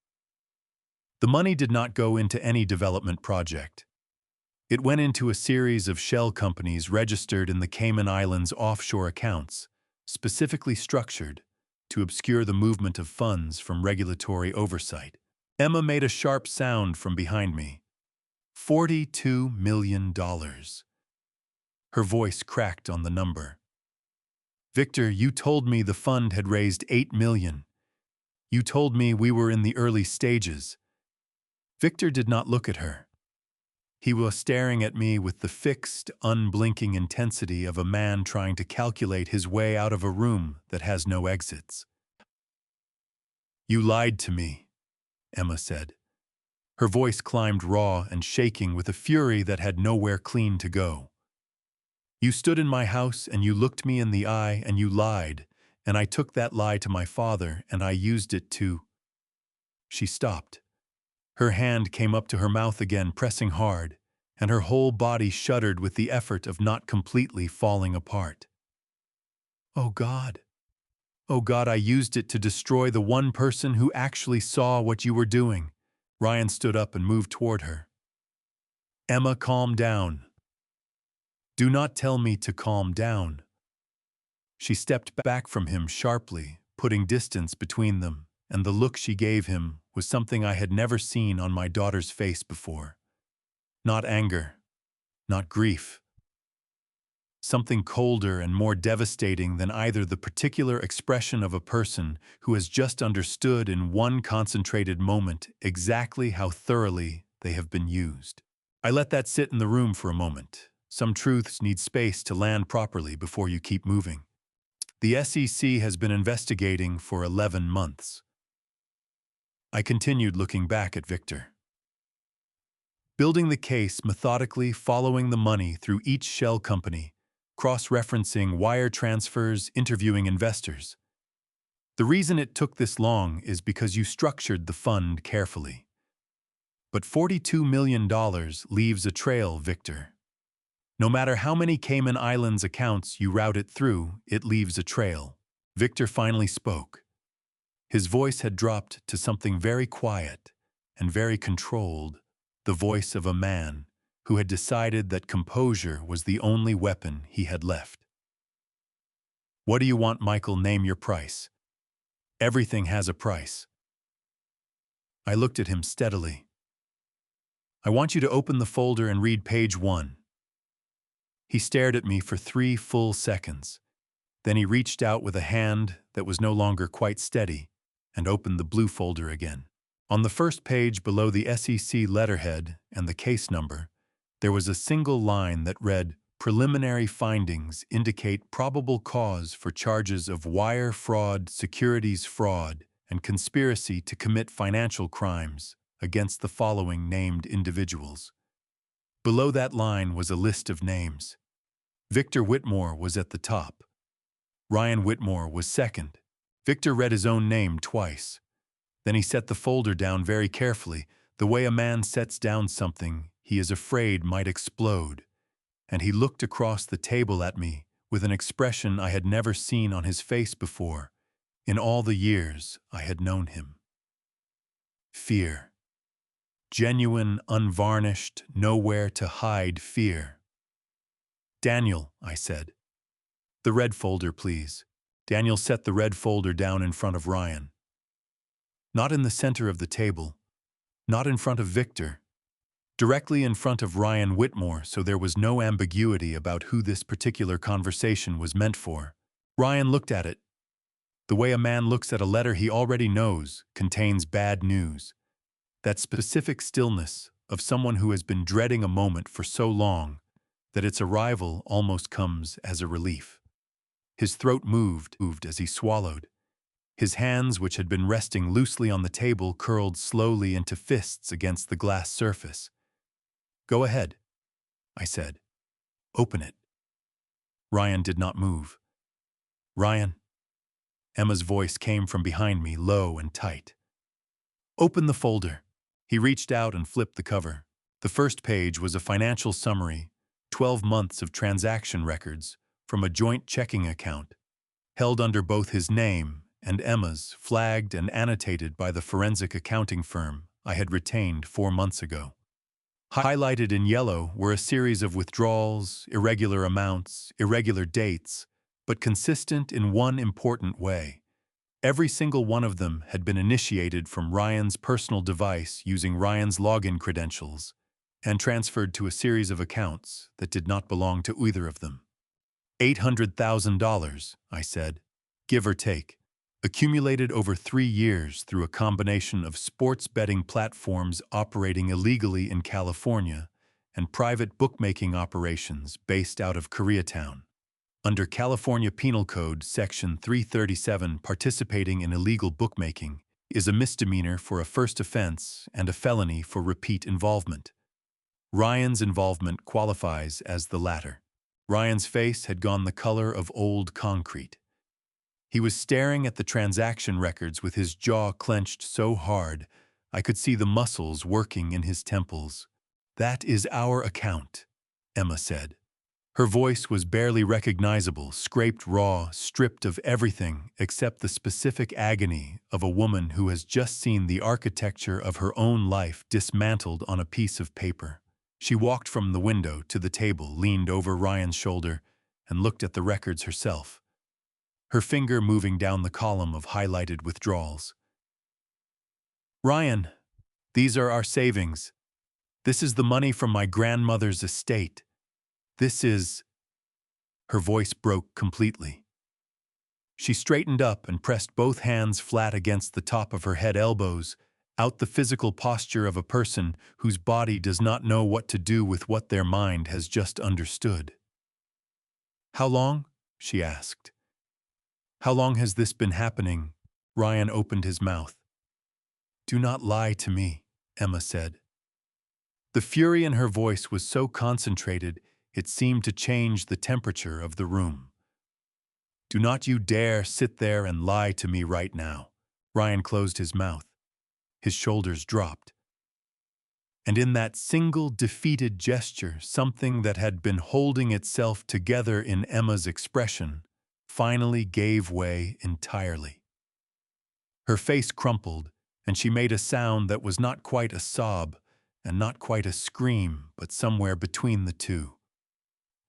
The money did not go into any development project. It went into a series of shell companies registered in the Cayman Islands offshore accounts, specifically structured to obscure the movement of funds from regulatory oversight." Emma made a sharp sound from behind me. $42 million. Her voice cracked on the number. "Victor, you told me the fund had raised $8 million. You told me we were in the early stages." Victor did not look at her. He was staring at me with the fixed, unblinking intensity of a man trying to calculate his way out of a room that has no exits. "You lied to me," Emma said. Her voice climbed raw and shaking with a fury that had nowhere clean to go. "You stood in my house and you looked me in the eye and you lied, and I took that lie to my father and I used it to—" She stopped. Her hand came up to her mouth again, pressing hard, and her whole body shuddered with the effort of not completely falling apart. "Oh God. Oh God, I used it to destroy the one person who actually saw what you were doing." Ryan stood up and moved toward her. "Emma, calm down." "Do not tell me to calm down." She stepped back from him sharply, putting distance between them, and the look she gave him was something I had never seen on my daughter's face before. Not anger, not grief. Something colder and more devastating than either the particular expression of a person who has just understood in one concentrated moment exactly how thoroughly they have been used. I let that sit in the room for a moment. Some truths need space to land properly before you keep moving. The SEC has been investigating for 11 months. I continued looking back at Victor. Building the case methodically, following the money through each shell company, cross-referencing wire transfers, interviewing investors. The reason it took this long is because you structured the fund carefully. But $42 million leaves a trail, Victor. No matter how many Cayman Islands accounts you route it through, it leaves a trail. Victor finally spoke. His voice had dropped to something very quiet and very controlled, the voice of a man who had decided that composure was the only weapon he had left. What do you want, Michael? Name your price. Everything has a price. I looked at him steadily. I want you to open the folder and read page 1. He stared at me for 3 full seconds. Then he reached out with a hand that was no longer quite steady and opened the blue folder again. On the first page below the SEC letterhead and the case number, there was a single line that read, "Preliminary findings indicate probable cause for charges of wire fraud, securities fraud, and conspiracy to commit financial crimes against the following named individuals." Below that line was a list of names. Victor Whitmore was at the top. Ryan Whitmore was second. Victor read his own name twice. Then he set the folder down very carefully, the way a man sets down something he is afraid might explode, and he looked across the table at me with an expression I had never seen on his face before in all the years I had known him. Fear. Genuine, unvarnished, nowhere to hide fear. "Daniel," I said. "The red folder, please." Daniel set the red folder down in front of Ryan. Not in the center of the table, not in front of Victor, directly in front of Ryan Whitmore, so there was no ambiguity about who this particular conversation was meant for. Ryan looked at it. The way a man looks at a letter he already knows contains bad news. That specific stillness of someone who has been dreading a moment for so long that its arrival almost comes as a relief. His throat moved as he swallowed. His hands, which had been resting loosely on the table, curled slowly into fists against the glass surface. "Go ahead," I said. "Open it." Ryan did not move. "Ryan." Emma's voice came from behind me, low and tight. "Open the folder." He reached out and flipped the cover. The first page was a financial summary, 12 months of transaction records from a joint checking account, held under both his name and Emma's, flagged and annotated by the forensic accounting firm I had retained 4 months ago. Highlighted in yellow were a series of withdrawals, irregular amounts, irregular dates, but consistent in one important way. Every single one of them had been initiated from Ryan's personal device using Ryan's login credentials and transferred to a series of accounts that did not belong to either of them. $800,000, I said, give or take, accumulated over 3 years through a combination of sports betting platforms operating illegally in California and private bookmaking operations based out of Koreatown. Under California Penal Code Section 337, participating in illegal bookmaking is a misdemeanor for a first offense and a felony for repeat involvement. Ryan's involvement qualifies as the latter. Ryan's face had gone the color of old concrete. He was staring at the transaction records with his jaw clenched so hard I could see the muscles working in his temples. "That is our account," Emma said. Her voice was barely recognizable, scraped raw, stripped of everything except the specific agony of a woman who has just seen the architecture of her own life dismantled on a piece of paper. She walked from the window to the table, leaned over Ryan's shoulder, and looked at the records herself, her finger moving down the column of highlighted withdrawals. Ryan, these are our savings. This is the money from my grandmother's estate. This is... Her voice broke completely. She straightened up and pressed both hands flat against the top of her head elbows, out the physical posture of a person whose body does not know what to do with what their mind has just understood. "How long?" she asked. "How long has this been happening?" Ryan opened his mouth. "Do not lie to me," Emma said. The fury in her voice was so concentrated it seemed to change the temperature of the room. "Do not you dare sit there and lie to me right now." Ryan closed his mouth. His shoulders dropped. And in that single defeated gesture, something that had been holding itself together in Emma's expression finally gave way entirely. Her face crumpled, and she made a sound that was not quite a sob and not quite a scream, but somewhere between the two.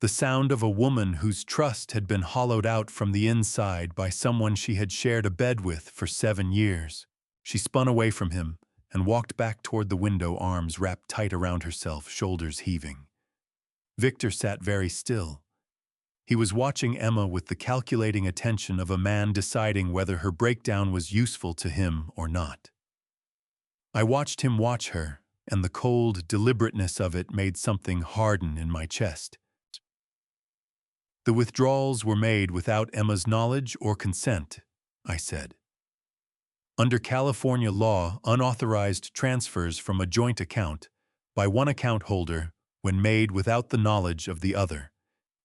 The sound of a woman whose trust had been hollowed out from the inside by someone she had shared a bed with for 7 years. She spun away from him and walked back toward the window, arms wrapped tight around herself, shoulders heaving. Victor sat very still. He was watching Emma with the calculating attention of a man deciding whether her breakdown was useful to him or not. I watched him watch her, and the cold deliberateness of it made something harden in my chest. "The withdrawals were made without Emma's knowledge or consent," I said. "Under California law, unauthorized transfers from a joint account by one account holder, when made without the knowledge of the other,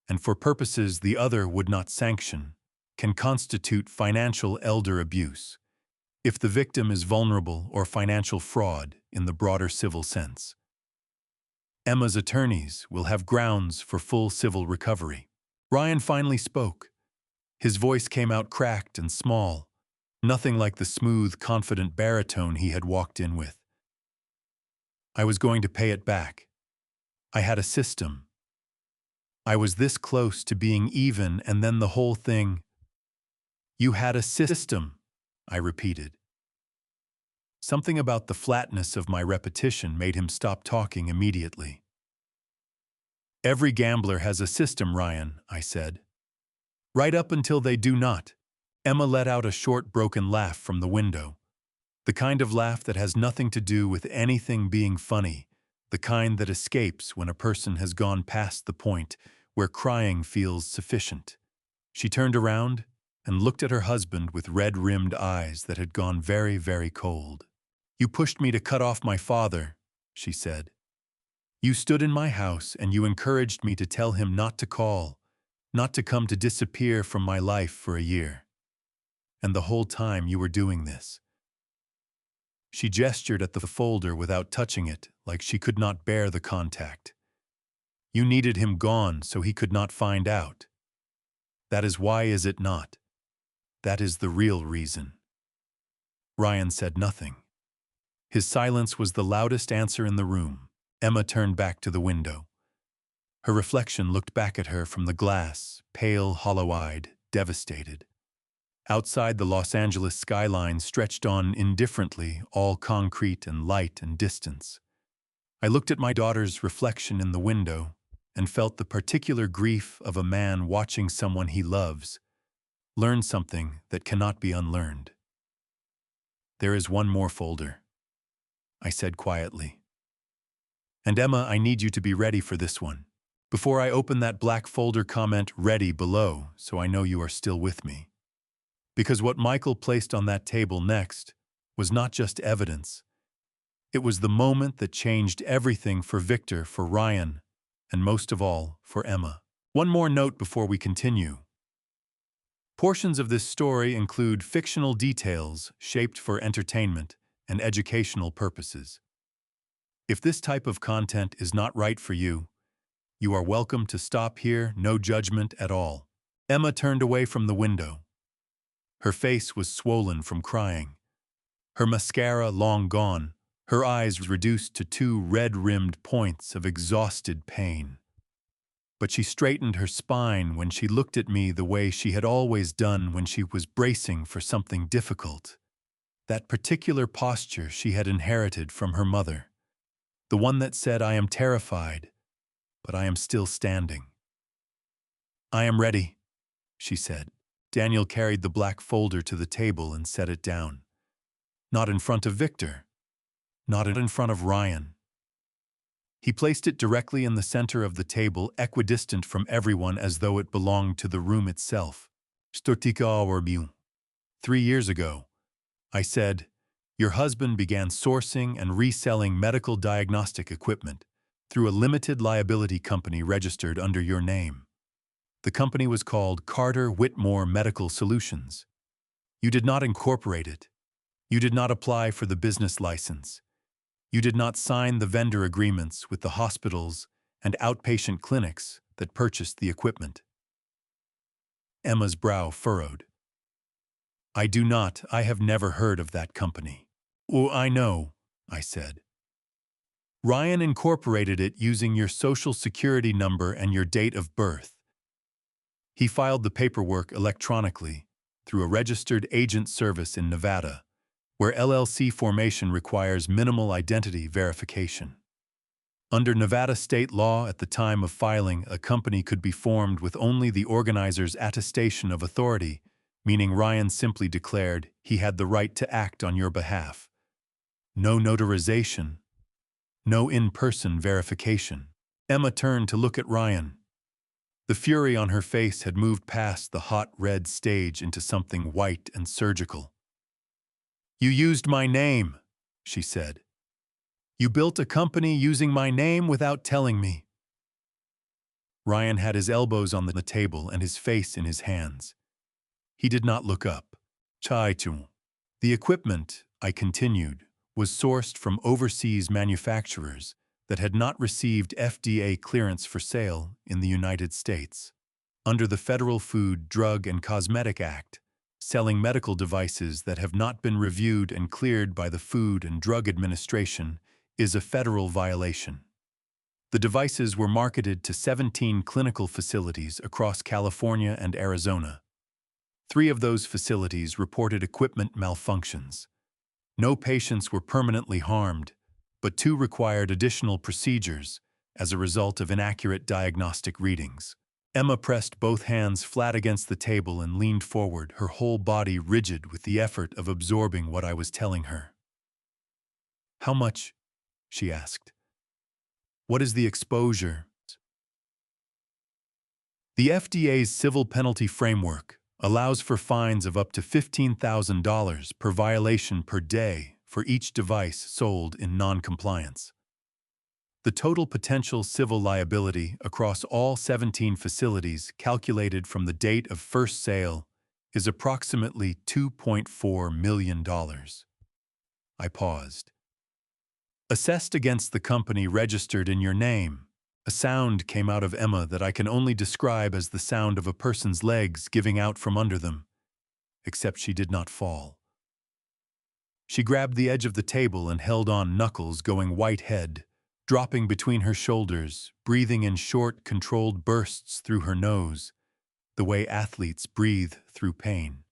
and for purposes the other would not sanction, can constitute financial elder abuse, if the victim is vulnerable, or financial fraud in the broader civil sense. Emma's attorneys will have grounds for full civil recovery." Ryan finally spoke. His voice came out cracked and small, nothing like the smooth, confident baritone he had walked in with. "I was going to pay it back. I had a system. I was this close to being even, and then the whole thing—" "You had a system," I repeated. Something about the flatness of my repetition made him stop talking immediately. "Every gambler has a system, Ryan," I said. "Right up until they do not." Emma let out a short, broken laugh from the window. The kind of laugh that has nothing to do with anything being funny, the kind that escapes when a person has gone past the point where crying feels sufficient. She turned around and looked at her husband with red-rimmed eyes that had gone very, very cold. "You pushed me to cut off my father," she said. "You stood in my house and you encouraged me to tell him not to call, not to come, to disappear from my life for a year. And the whole time you were doing this." She gestured at the folder without touching it, like she could not bear the contact. "You needed him gone so he could not find out. That is why, is it not? That is the real reason." Ryan said nothing. His silence was the loudest answer in the room. Emma turned back to the window. Her reflection looked back at her from the glass, pale, hollow-eyed, devastated. Outside, the Los Angeles skyline stretched on indifferently, all concrete and light and distance. I looked at my daughter's reflection in the window and felt the particular grief of a man watching someone he loves learn something that cannot be unlearned. "There is one more folder," I said quietly. "And Emma, I need you to be ready for this one. Before I open that black folder, comment 'ready' below so I know you are still with me. Because what Michael placed on that table next was not just evidence. It was the moment that changed everything for Victor, for Ryan, and most of all, for Emma." One more note before we continue. Portions of this story include fictional details shaped for entertainment and educational purposes. If this type of content is not right for you, you are welcome to stop here, no judgment at all. Emma turned away from the window. Her face was swollen from crying. Her mascara long gone, her eyes reduced to 2 red-rimmed points of exhausted pain. But she straightened her spine when she looked at me the way she had always done when she was bracing for something difficult. That particular posture she had inherited from her mother. The one that said, "I am terrified, but I am still standing." "I am ready," she said. Daniel carried the black folder to the table and set it down. Not in front of Victor. Not in front of Ryan. He placed it directly in the center of the table, equidistant from everyone as though it belonged to the room itself. 3 years ago, I said, your husband began sourcing and reselling medical diagnostic equipment through a limited liability company registered under your name. The company was called Carter Whitmore Medical Solutions. You did not incorporate it. You did not apply for the business license. You did not sign the vendor agreements with the hospitals and outpatient clinics that purchased the equipment. Emma's brow furrowed. I have never heard of that company. Oh, I know, I said. Ryan incorporated it using your social security number and your date of birth. He filed the paperwork electronically through a registered agent service in Nevada, where LLC formation requires minimal identity verification. Under Nevada state law at the time of filing, a company could be formed with only the organizer's attestation of authority, meaning Ryan simply declared he had the right to act on your behalf. No notarization, no in-person verification. Emma turned to look at Ryan. The fury on her face had moved past the hot red stage into something white and surgical. You used my name, she said. You built a company using my name without telling me. Ryan had his elbows on the table and his face in his hands. He did not look up. Chai-chung. The equipment, I continued, was sourced from overseas manufacturers that had not received FDA clearance for sale in the United States. Under the Federal Food, Drug, and Cosmetic Act, selling medical devices that have not been reviewed and cleared by the Food and Drug Administration is a federal violation. The devices were marketed to 17 clinical facilities across California and Arizona. 3 of those facilities reported equipment malfunctions. No patients were permanently harmed, but 2 required additional procedures as a result of inaccurate diagnostic readings. Emma pressed both hands flat against the table and leaned forward, her whole body rigid with the effort of absorbing what I was telling her. How much? She asked. What is the exposure? The FDA's civil penalty framework allows for fines of up to $15,000 per violation per day for each device sold in non-compliance. The total potential civil liability across all 17 facilities calculated from the date of first sale is approximately $2.4 million. I paused. Assessed against the company registered in your name, a sound came out of Emma that I can only describe as the sound of a person's legs giving out from under them, except she did not fall. She grabbed the edge of the table and held on, knuckles going white-head, dropping between her shoulders, breathing in short, controlled bursts through her nose, the way athletes breathe through pain.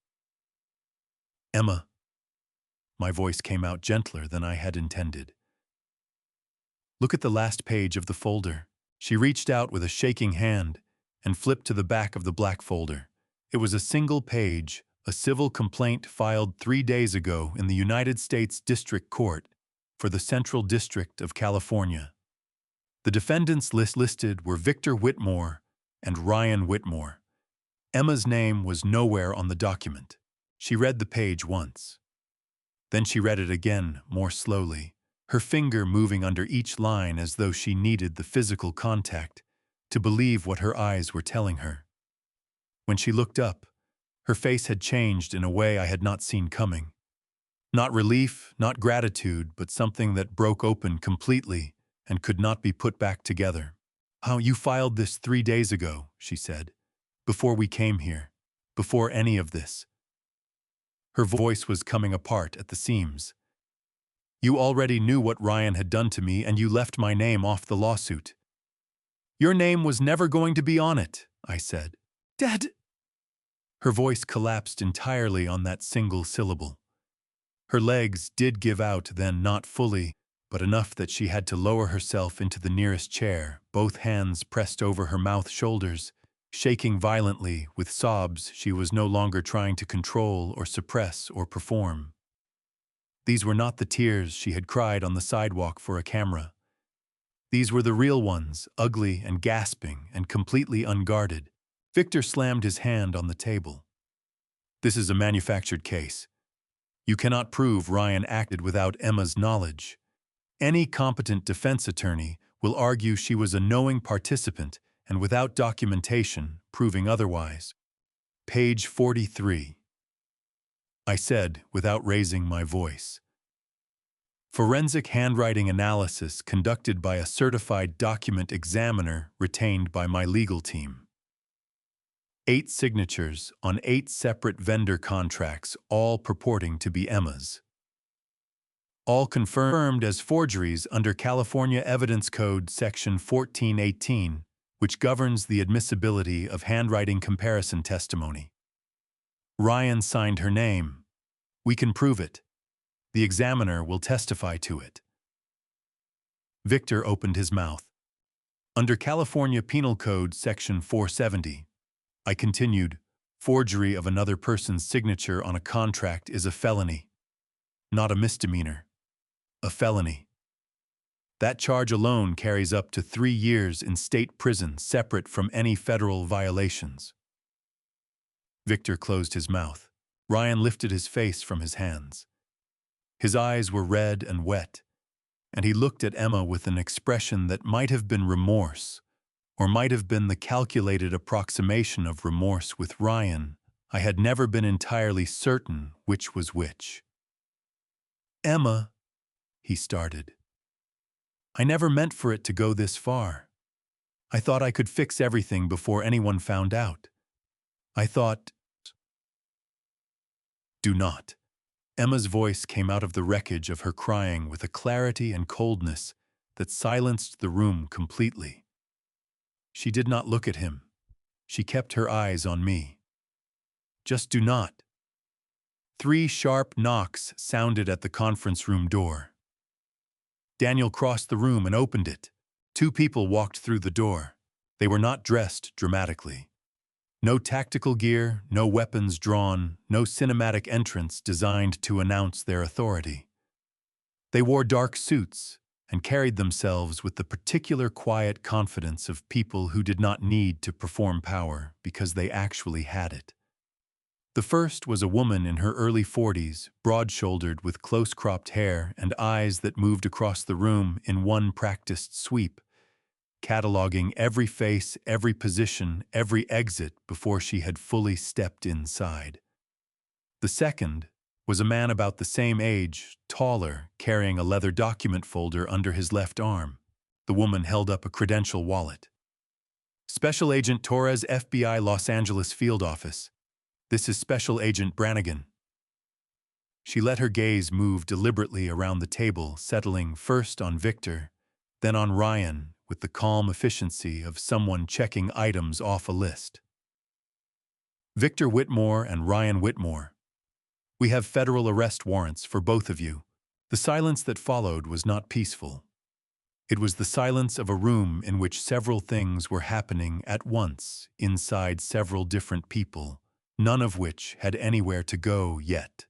Emma. My voice came out gentler than I had intended. Look at the last page of the folder. She reached out with a shaking hand and flipped to the back of the black folder. It was a single page, a civil complaint filed 3 days ago in the United States District Court for the Central District of California. The defendants listed were Victor Whitmore and Ryan Whitmore. Emma's name was nowhere on the document. She read the page once. Then she read it again, more slowly, her finger moving under each line as though she needed the physical contact to believe what her eyes were telling her. When she looked up, her face had changed in a way I had not seen coming. Not relief, not gratitude, but something that broke open completely and could not be put back together. How you filed this 3 days ago, she said, before we came here, before any of this. Her voice was coming apart at the seams. You already knew what Ryan had done to me and you left my name off the lawsuit. Your name was never going to be on it, I said. Dad! Her voice collapsed entirely on that single syllable. Her legs did give out then, not fully, but enough that she had to lower herself into the nearest chair, both hands pressed over her mouth shoulders, shaking violently with sobs she was no longer trying to control or suppress or perform. These were not the tears she had cried on the sidewalk for a camera. These were the real ones, ugly and gasping and completely unguarded. Victor slammed his hand on the table. This is a manufactured case. You cannot prove Ryan acted without Emma's knowledge. Any competent defense attorney will argue she was a knowing participant and without documentation proving otherwise. Page 43. I said, without raising my voice. Forensic handwriting analysis conducted by a certified document examiner retained by my legal team. 8 signatures on 8 separate vendor contracts, all purporting to be Emma's. All confirmed as forgeries under California Evidence Code Section 1418, which governs the admissibility of handwriting comparison testimony. Ryan signed her name. We can prove it. The examiner will testify to it. Victor opened his mouth. Under California Penal Code Section 470, I continued, forgery of another person's signature on a contract is a felony, not a misdemeanor. A felony. That charge alone carries up to 3 years in state prison, separate from any federal violations. Victor closed his mouth. Ryan lifted his face from his hands. His eyes were red and wet, and he looked at Emma with an expression that might have been remorse, or might have been the calculated approximation of remorse with Ryan. I had never been entirely certain which was which. Emma, he started. I never meant for it to go this far. I thought I could fix everything before anyone found out. I thought... Do not. Emma's voice came out of the wreckage of her crying with a clarity and coldness that silenced the room completely. She did not look at him. She kept her eyes on me. Just do not. 3 sharp knocks sounded at the conference room door. Daniel crossed the room and opened it. 2 people walked through the door. They were not dressed dramatically. No tactical gear, no weapons drawn, no cinematic entrance designed to announce their authority. They wore dark suits and carried themselves with the particular quiet confidence of people who did not need to perform power because they actually had it. The first was a woman in her early 40s, broad-shouldered with close-cropped hair and eyes that moved across the room in one practiced sweep, cataloging every face, every position, every exit before she had fully stepped inside. The second was a man about the same age, taller, carrying a leather document folder under his left arm. The woman held up a credential wallet. Special Agent Torres, FBI Los Angeles Field Office. This is Special Agent Brannigan. She let her gaze move deliberately around the table, settling first on Victor, then on Ryan, with the calm efficiency of someone checking items off a list. Victor Whitmore and Ryan Whitmore. We have federal arrest warrants for both of you. The silence that followed was not peaceful. It was the silence of a room in which several things were happening at once, inside several different people, none of which had anywhere to go yet.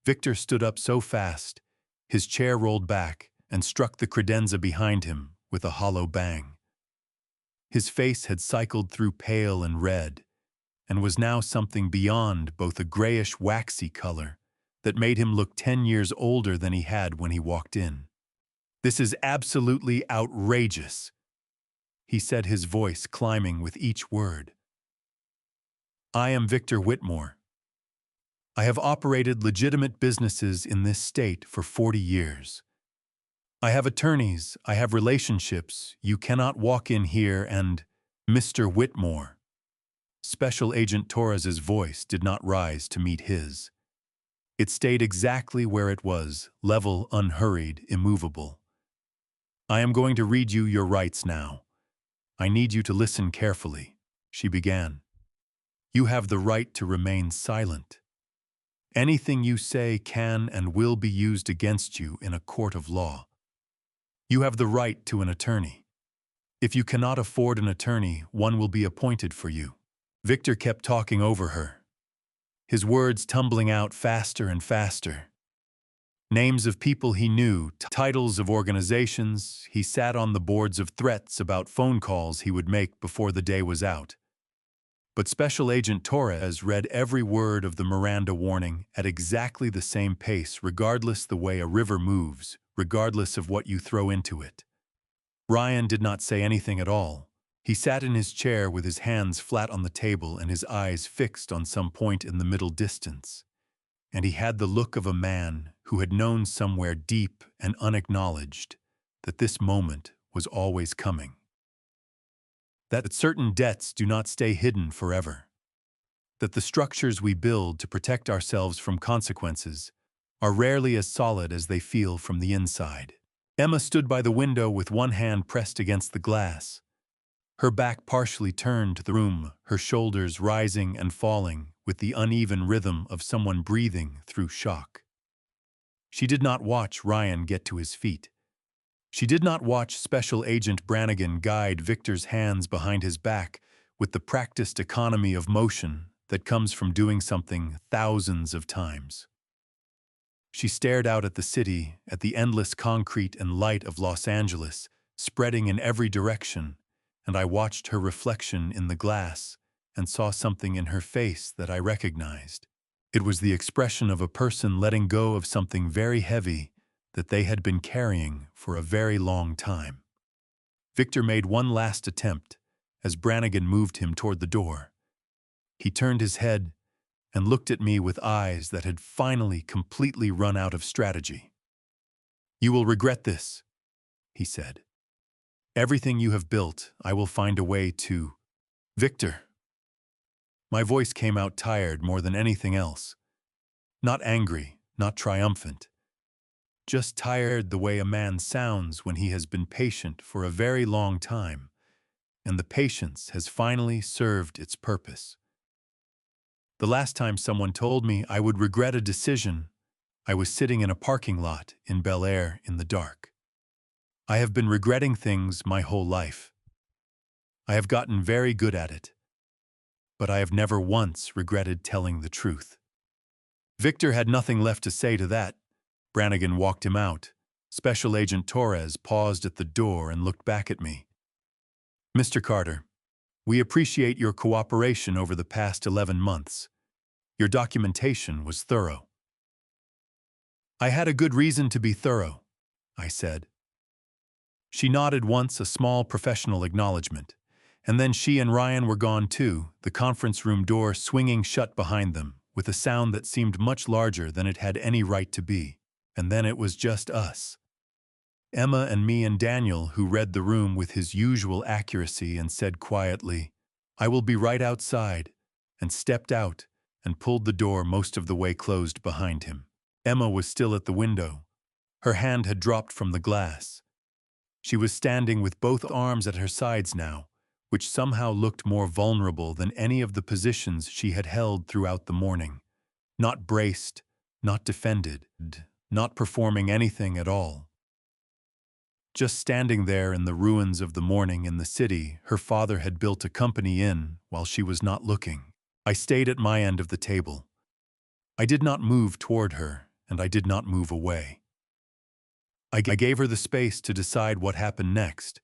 Victor stood up so fast, his chair rolled back and struck the credenza behind him with a hollow bang. His face had cycled through pale and red, and was now something beyond both a grayish waxy color that made him look 10 years older than he had when he walked in. This is absolutely outrageous, he said, his voice climbing with each word. I am Victor Whitmore. I have operated legitimate businesses in this state for 40 years. I have attorneys, I have relationships. You cannot walk in here and, Mr. Whitmore. Special Agent Torres's voice did not rise to meet his. It stayed exactly where it was, level, unhurried, immovable. I am going to read you your rights now. I need you to listen carefully, she began. You have the right to remain silent. Anything you say can and will be used against you in a court of law. You have the right to an attorney. If you cannot afford an attorney, one will be appointed for you. Victor kept talking over her, his words tumbling out faster and faster. Names of people he knew, titles of organizations. He sat on the boards of threats about phone calls he would make before the day was out. But Special Agent Torres read every word of the Miranda warning at exactly the same pace, regardless the way a river moves, regardless of what you throw into it. Ryan did not say anything at all. He sat in his chair with his hands flat on the table and his eyes fixed on some point in the middle distance. And he had the look of a man who had known somewhere deep and unacknowledged that this moment was always coming. That certain debts do not stay hidden forever. That the structures we build to protect ourselves from consequences are rarely as solid as they feel from the inside. Emma stood by the window with one hand pressed against the glass, her back partially turned to the room, her shoulders rising and falling with the uneven rhythm of someone breathing through shock. She did not watch Ryan get to his feet. She did not watch Special Agent Brannigan guide Victor's hands behind his back with the practiced economy of motion that comes from doing something thousands of times. She stared out at the city, at the endless concrete and light of Los Angeles, spreading in every direction, and I watched her reflection in the glass and saw something in her face that I recognized. It was the expression of a person letting go of something very heavy that they had been carrying for a very long time. Victor made one last attempt as Brannigan moved him toward the door. He turned his head and looked at me with eyes that had finally completely run out of strategy. "You will regret this," he said. "Everything you have built, I will find a way to—" "Victor." My voice came out tired more than anything else. Not angry, not triumphant. Just tired the way a man sounds when he has been patient for a very long time, and the patience has finally served its purpose. The last time someone told me I would regret a decision, I was sitting in a parking lot in Bel Air in the dark. I have been regretting things my whole life. I have gotten very good at it, but I have never once regretted telling the truth. Victor had nothing left to say to that. Brannigan walked him out. Special Agent Torres paused at the door and looked back at me. "Mr. Carter, we appreciate your cooperation over the past 11 months. Your documentation was thorough." "I had a good reason to be thorough," I said. She nodded once, a small professional acknowledgement, and then she and Ryan were gone too, the conference room door swinging shut behind them, with a sound that seemed much larger than it had any right to be. And then it was just us. Emma and me and Daniel, who read the room with his usual accuracy and said quietly, "I will be right outside," and stepped out and pulled the door most of the way closed behind him. Emma was still at the window. Her hand had dropped from the glass. She was standing with both arms at her sides now, which somehow looked more vulnerable than any of the positions she had held throughout the morning. Not braced, not defended, not performing anything at all. Just standing there in the ruins of the morning in the city her father had built a company in while she was not looking. I stayed at my end of the table. I did not move toward her, and I did not move away. I gave her the space to decide what happened next,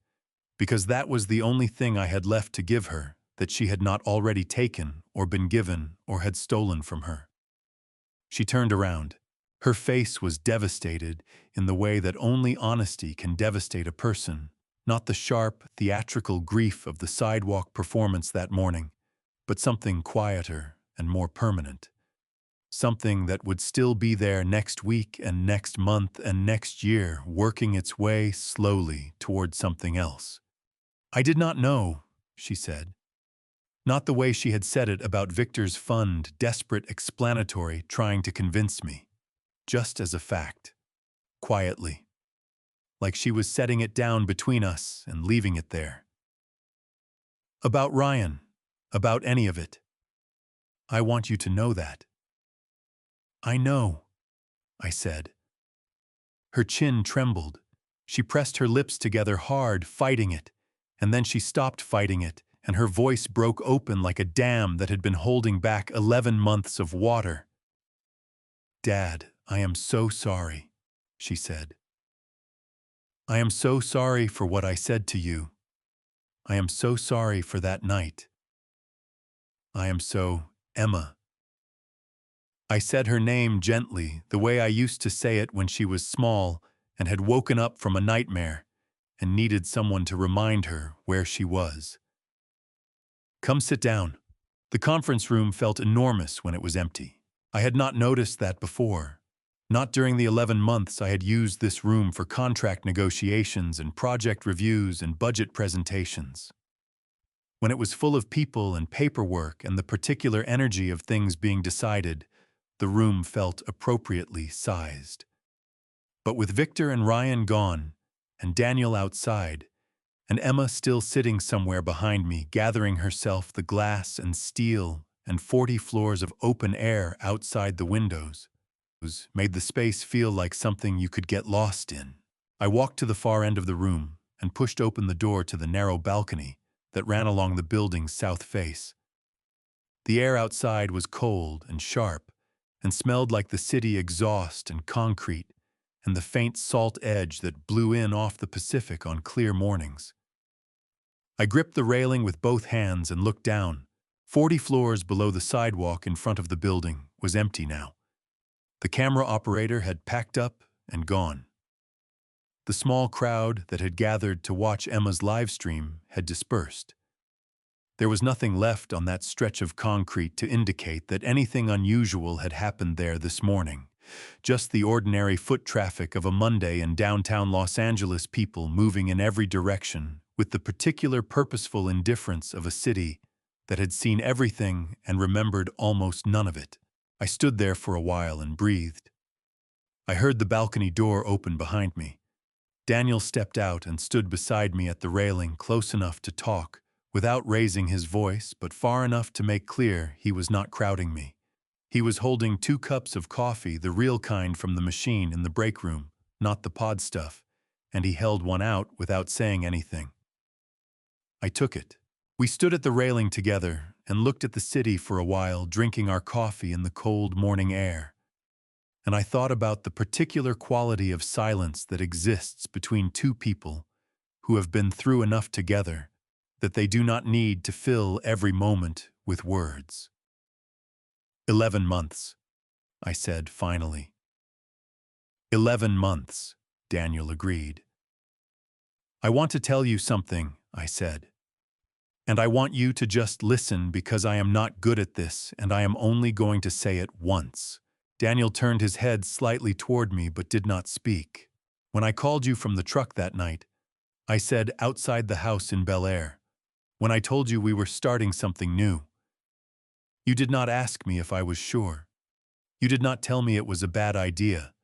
because that was the only thing I had left to give her that she had not already taken or been given or had stolen from her. She turned around. Her face was devastated in the way that only honesty can devastate a person, not the sharp, theatrical grief of the sidewalk performance that morning, but something quieter and more permanent. Something that would still be there next week and next month and next year, working its way slowly toward something else. "I did not know," she said. Not the way she had said it about Victor's fund, desperate explanatory, trying to convince me. Just as a fact. Quietly. Like she was setting it down between us and leaving it there. "About Ryan. About any of it. I want you to know that." I know, I said. Her chin trembled. She pressed her lips together hard, fighting it, and then she stopped fighting it, and her voice broke open like a dam that had been holding back 11 months of water. Dad, I am so sorry, she said. I am so sorry for what I said to you. I am so sorry for that night. I am so, Emma. I said her name gently, the way I used to say it when she was small and had woken up from a nightmare and needed someone to remind her where she was. Come sit down. The conference room felt enormous when it was empty. I had not noticed that before. Not during the 11 months I had used this room for contract negotiations and project reviews and budget presentations. When it was full of people and paperwork and the particular energy of things being decided, the room felt appropriately sized. But with Victor and Ryan gone, and Daniel outside, and Emma still sitting somewhere behind me, gathering herself the glass and steel and 40 floors of open air outside the windows, made the space feel like something you could get lost in. I walked to the far end of the room and pushed open the door to the narrow balcony that ran along the building's south face. The air outside was cold and sharp and smelled like the city exhaust and concrete and the faint salt edge that blew in off the Pacific on clear mornings. I gripped the railing with both hands and looked down. 40 floors below the sidewalk in front of the building was empty now. The camera operator had packed up and gone. The small crowd that had gathered to watch Emma's live stream had dispersed. There was nothing left on that stretch of concrete to indicate that anything unusual had happened there this morning. Just the ordinary foot traffic of a Monday in downtown Los Angeles, people moving in every direction with the particular purposeful indifference of a city that had seen everything and remembered almost none of it. I stood there for a while and breathed. I heard the balcony door open behind me. Daniel stepped out and stood beside me at the railing, close enough to talk, without raising his voice, but far enough to make clear he was not crowding me. He was holding 2 cups of coffee, the real kind from the machine in the break room, not the pod stuff, and he held one out without saying anything. I took it. We stood at the railing together and looked at the city for a while, drinking our coffee in the cold morning air. And I thought about the particular quality of silence that exists between 2 people who have been through enough together that they do not need to fill every moment with words. 11 months, I said finally. 11 months, Daniel agreed. I want to tell you something, I said. And I want you to just listen because I am not good at this and I am only going to say it once. Daniel turned his head slightly toward me but did not speak. When I called you from the truck that night, I said outside the house in Bel Air, when I told you we were starting something new. You did not ask me if I was sure. You did not tell me it was a bad idea.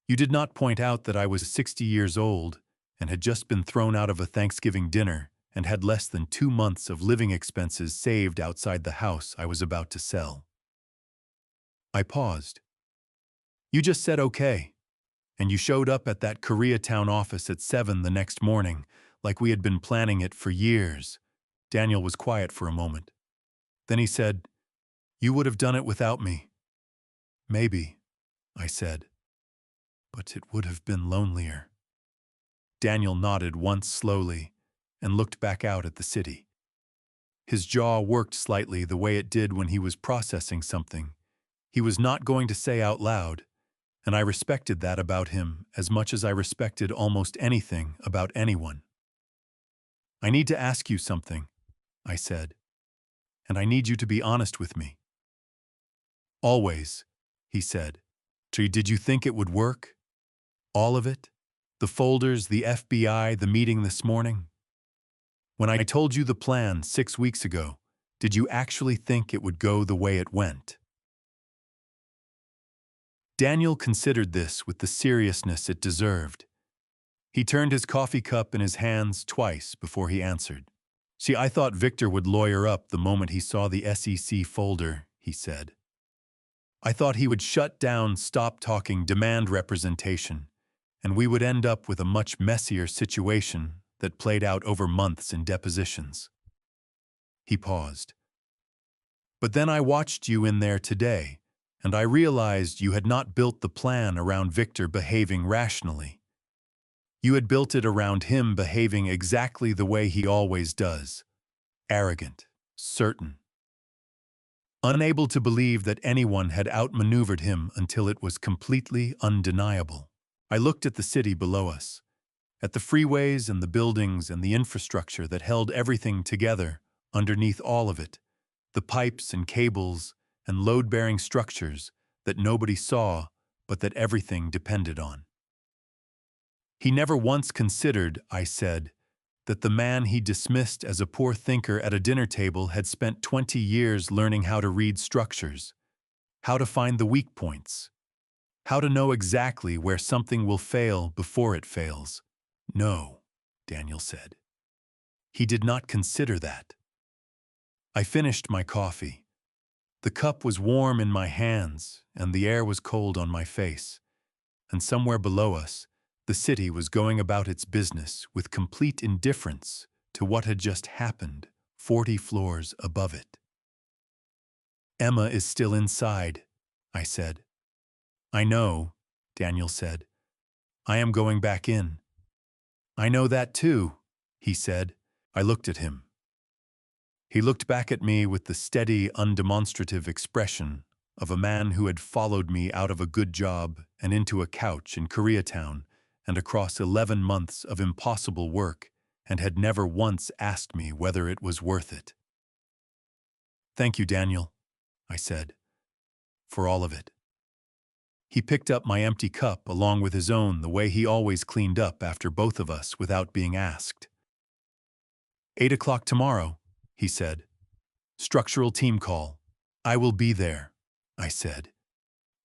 You did not point out that I was 60 years old and had just been thrown out of a Thanksgiving dinner and had less than 2 months of living expenses saved outside the house I was about to sell. I paused. You just said okay, and you showed up at that Koreatown office at 7 the next morning, like we had been planning it for years. Daniel was quiet for a moment. Then he said, "You would have done it without me." "Maybe," I said, "but it would have been lonelier." Daniel nodded once slowly and looked back out at the city. His jaw worked slightly the way it did when he was processing something he was not going to say out loud, and I respected that about him as much as I respected almost anything about anyone. "I need to ask you something," I said, "and I need you to be honest with me." "Always," he said. "Did you think it would work? All of it? The folders, the FBI, the meeting this morning? When I told you the plan 6 weeks ago, did you actually think it would go the way it went?" Daniel considered this with the seriousness it deserved. He turned his coffee cup in his hands twice before he answered. "See, I thought Victor would lawyer up the moment he saw the SEC folder," he said. I thought he would shut down, stop talking, demand representation, and we would end up with a much messier situation that played out over months in depositions. He paused. But then I watched you in there today, and I realized you had not built the plan around Victor behaving rationally. You had built it around him behaving exactly the way he always does. Arrogant, certain. Unable to believe that anyone had outmaneuvered him until it was completely undeniable. I looked at the city below us, at the freeways and the buildings and the infrastructure that held everything together underneath all of it, the pipes and cables and load-bearing structures that nobody saw but that everything depended on. He never once considered, I said, that the man he dismissed as a poor thinker at a dinner table had spent 20 years learning how to read structures, how to find the weak points, how to know exactly where something will fail before it fails. No, Daniel said. He did not consider that. I finished my coffee. The cup was warm in my hands, and the air was cold on my face. And somewhere below us, the city was going about its business with complete indifference to what had just happened 40 floors above it. Emma is still inside, I said. I know, Daniel said. I am going back in. I know that too, he said. I looked at him. He looked back at me with the steady, undemonstrative expression of a man who had followed me out of a good job and into a couch in Koreatown and across 11 months of impossible work and had never once asked me whether it was worth it. Thank you, Daniel, I said, for all of it. He picked up my empty cup along with his own the way he always cleaned up after both of us without being asked. 8 o'clock tomorrow, he said. Structural team call. I will be there, I said.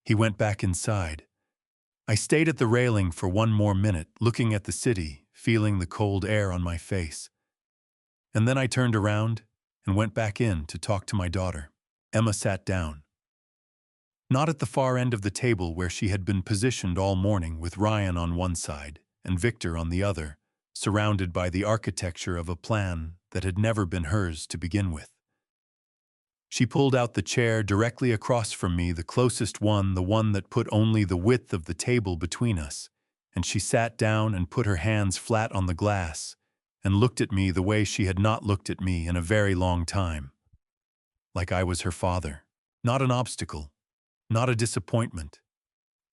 He went back inside. I stayed at the railing for one more minute, looking at the city, feeling the cold air on my face. And then I turned around and went back in to talk to my daughter. Emma sat down. Not at the far end of the table where she had been positioned all morning with Ryan on one side and Victor on the other, surrounded by the architecture of a plan that had never been hers to begin with. She pulled out the chair directly across from me, the closest one, the one that put only the width of the table between us, and she sat down and put her hands flat on the glass and looked at me the way she had not looked at me in a very long time. Like I was her father, not an obstacle, not a disappointment,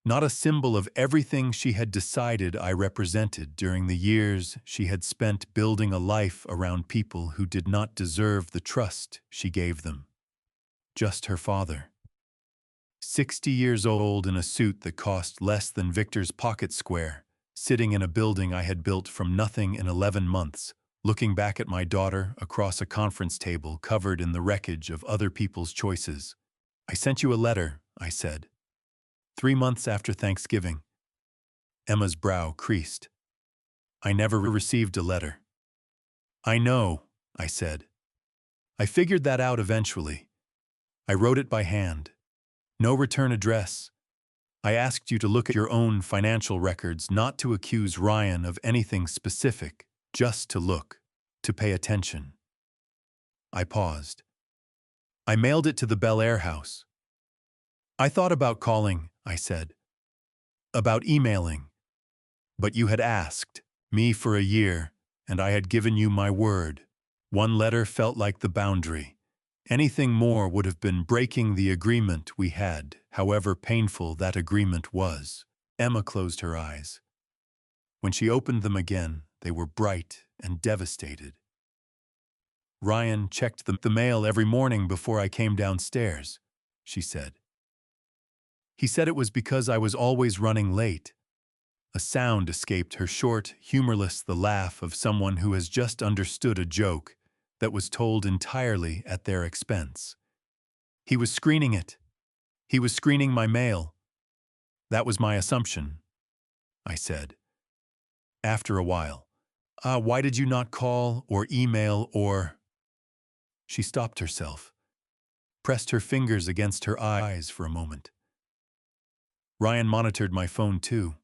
not a symbol of everything she had decided I represented during the years she had spent building a life around people who did not deserve the trust she gave them. Just her father. 60 years old in a suit that cost less than Victor's pocket square, sitting in a building I had built from nothing in 11 months, looking back at my daughter across a conference table covered in the wreckage of other people's choices. I sent you a letter, I said. 3 months after Thanksgiving. Emma's brow creased. I never received a letter. I know, I said. I figured that out eventually. I wrote it by hand. No return address. I asked you to look at your own financial records, not to accuse Ryan of anything specific, just to look, to pay attention. I paused. I mailed it to the Bel Air house. I thought about calling, I said. About emailing. But you had asked me for a year, and I had given you my word. One letter felt like the boundary. Anything more would have been breaking the agreement we had, however painful that agreement was. Emma closed her eyes. When she opened them again, they were bright and devastated. Ryan checked the mail every morning before I came downstairs, she said. He said it was because I was always running late. A sound escaped her short, humorless the laugh of someone who has just understood a joke that was told entirely at their expense. He was screening it. He was screening my mail. That was my assumption, I said. After a while, why did you not call or email or... She stopped herself, pressed her fingers against her eyes for a moment. Ryan monitored my phone too.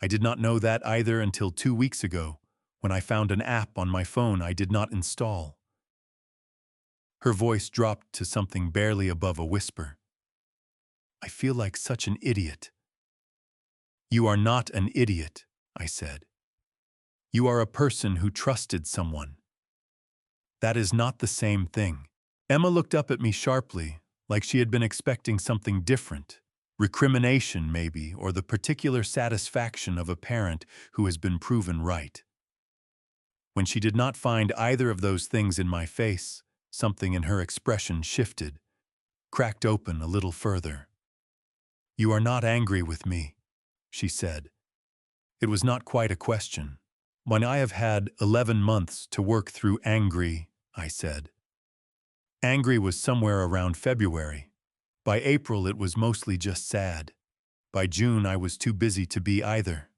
I did not know that either until 2 weeks ago, when I found an app on my phone I did not install. Her voice dropped to something barely above a whisper. I feel like such an idiot. You are not an idiot, I said. You are a person who trusted someone. That is not the same thing. Emma looked up at me sharply, like she had been expecting something different. Recrimination, maybe, or the particular satisfaction of a parent who has been proven right. When she did not find either of those things in my face, something in her expression shifted, cracked open a little further. You are not angry with me, she said. It was not quite a question. When I have had 11 months to work through angry, I said. Angry was somewhere around February. By April it was mostly just sad. By June I was too busy to be either.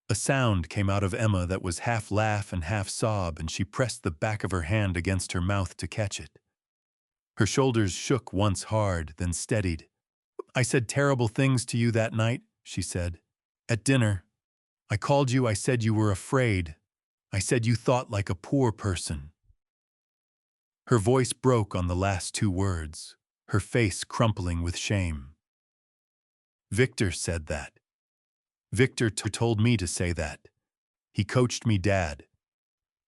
A sound came out of Emma that was half laugh and half sob, and she pressed the back of her hand against her mouth to catch it. Her shoulders shook once hard, then steadied. I said terrible things to you that night, she said. At dinner. I called you, I said you were afraid. I said you thought like a poor person. Her voice broke on the last two words, her face crumpling with shame. Victor said that. Victor told me to say that. He coached me, Dad.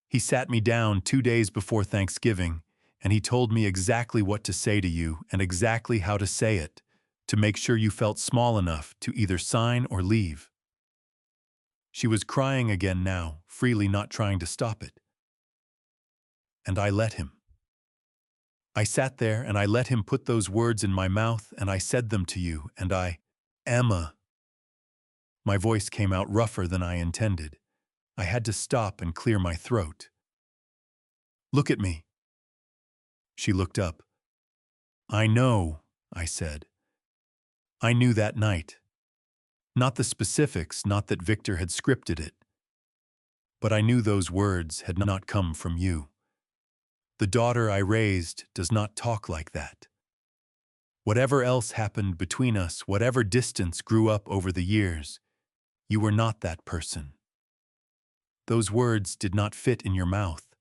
He sat me down 2 days before Thanksgiving, and he told me exactly what to say to you and exactly how to say it, to make sure you felt small enough to either sign or leave. She was crying again now, freely, not trying to stop it. And I let him. I sat there and I let him put those words in my mouth, and I said them to you, and Emma. My voice came out rougher than I intended. I had to stop and clear my throat. Look at me. She looked up. I know, I said. I knew that night. Not the specifics, not that Victor had scripted it. But I knew those words had not come from you. The daughter I raised does not talk like that. Whatever else happened between us, whatever distance grew up over the years, you were not that person. Those words did not fit in your mouth.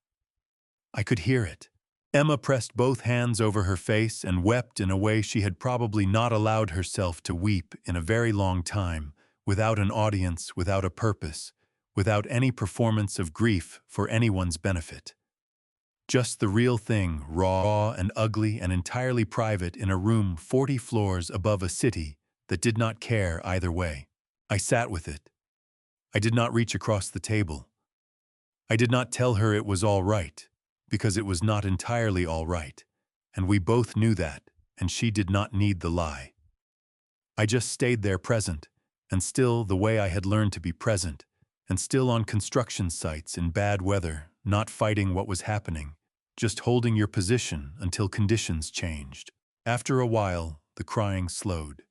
I could hear it. Emma pressed both hands over her face and wept in a way she had probably not allowed herself to weep in a very long time, without an audience, without a purpose, without any performance of grief for anyone's benefit. Just the real thing, raw and ugly and entirely private, in a room 40 floors above a city that did not care either way. I sat with it. I did not reach across the table. I did not tell her it was all right, because it was not entirely all right, and we both knew that, and she did not need the lie. I just stayed there present, and still the way I had learned to be present, and still on construction sites in bad weather, not fighting what was happening, just holding your position until conditions changed. After a while, the crying slowed.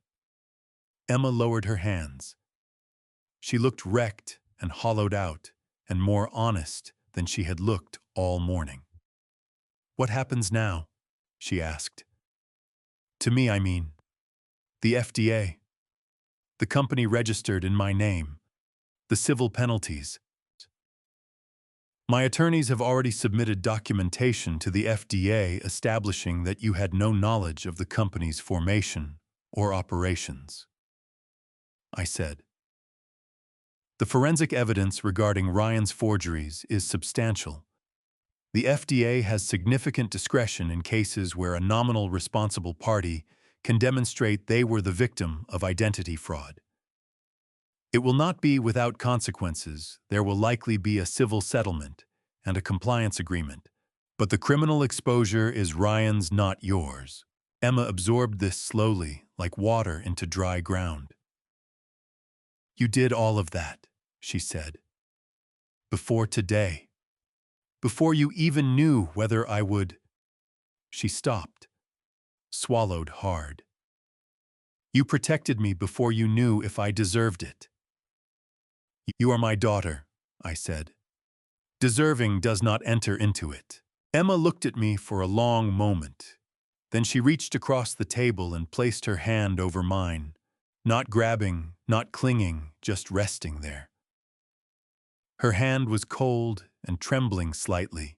Emma lowered her hands. She looked wrecked and hollowed out, and more honest than she had looked all morning. What happens now? She asked. To me, I mean. The FDA. The company registered in my name. The civil penalties. My attorneys have already submitted documentation to the FDA establishing that you had no knowledge of the company's formation or operations. I said. The forensic evidence regarding Ryan's forgeries is substantial. The FDA has significant discretion in cases where a nominal responsible party can demonstrate they were the victim of identity fraud. It will not be without consequences. There will likely be a civil settlement and a compliance agreement. But the criminal exposure is Ryan's, not yours. Emma absorbed this slowly, like water into dry ground. You did all of that, she said. Before today. Before you even knew whether I would. She stopped, swallowed hard. You protected me before you knew if I deserved it. You are my daughter, I said. Deserving does not enter into it. Emma looked at me for a long moment. Then she reached across the table and placed her hand over mine, not grabbing, not clinging, just resting there. Her hand was cold and trembling slightly,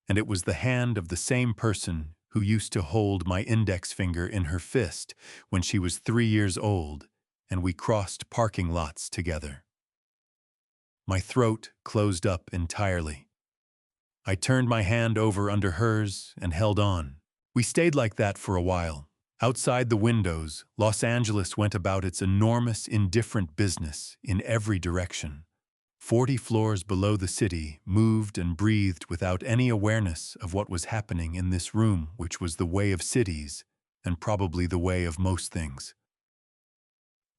and it was the hand of the same person who used to hold my index finger in her fist when she was 3 years old and we crossed parking lots together. My throat closed up entirely. I turned my hand over under hers and held on. We stayed like that for a while. Outside the windows, Los Angeles went about its enormous, indifferent business in every direction. 40 floors below the city moved and breathed without any awareness of what was happening in this room, which was the way of cities and probably the way of most things.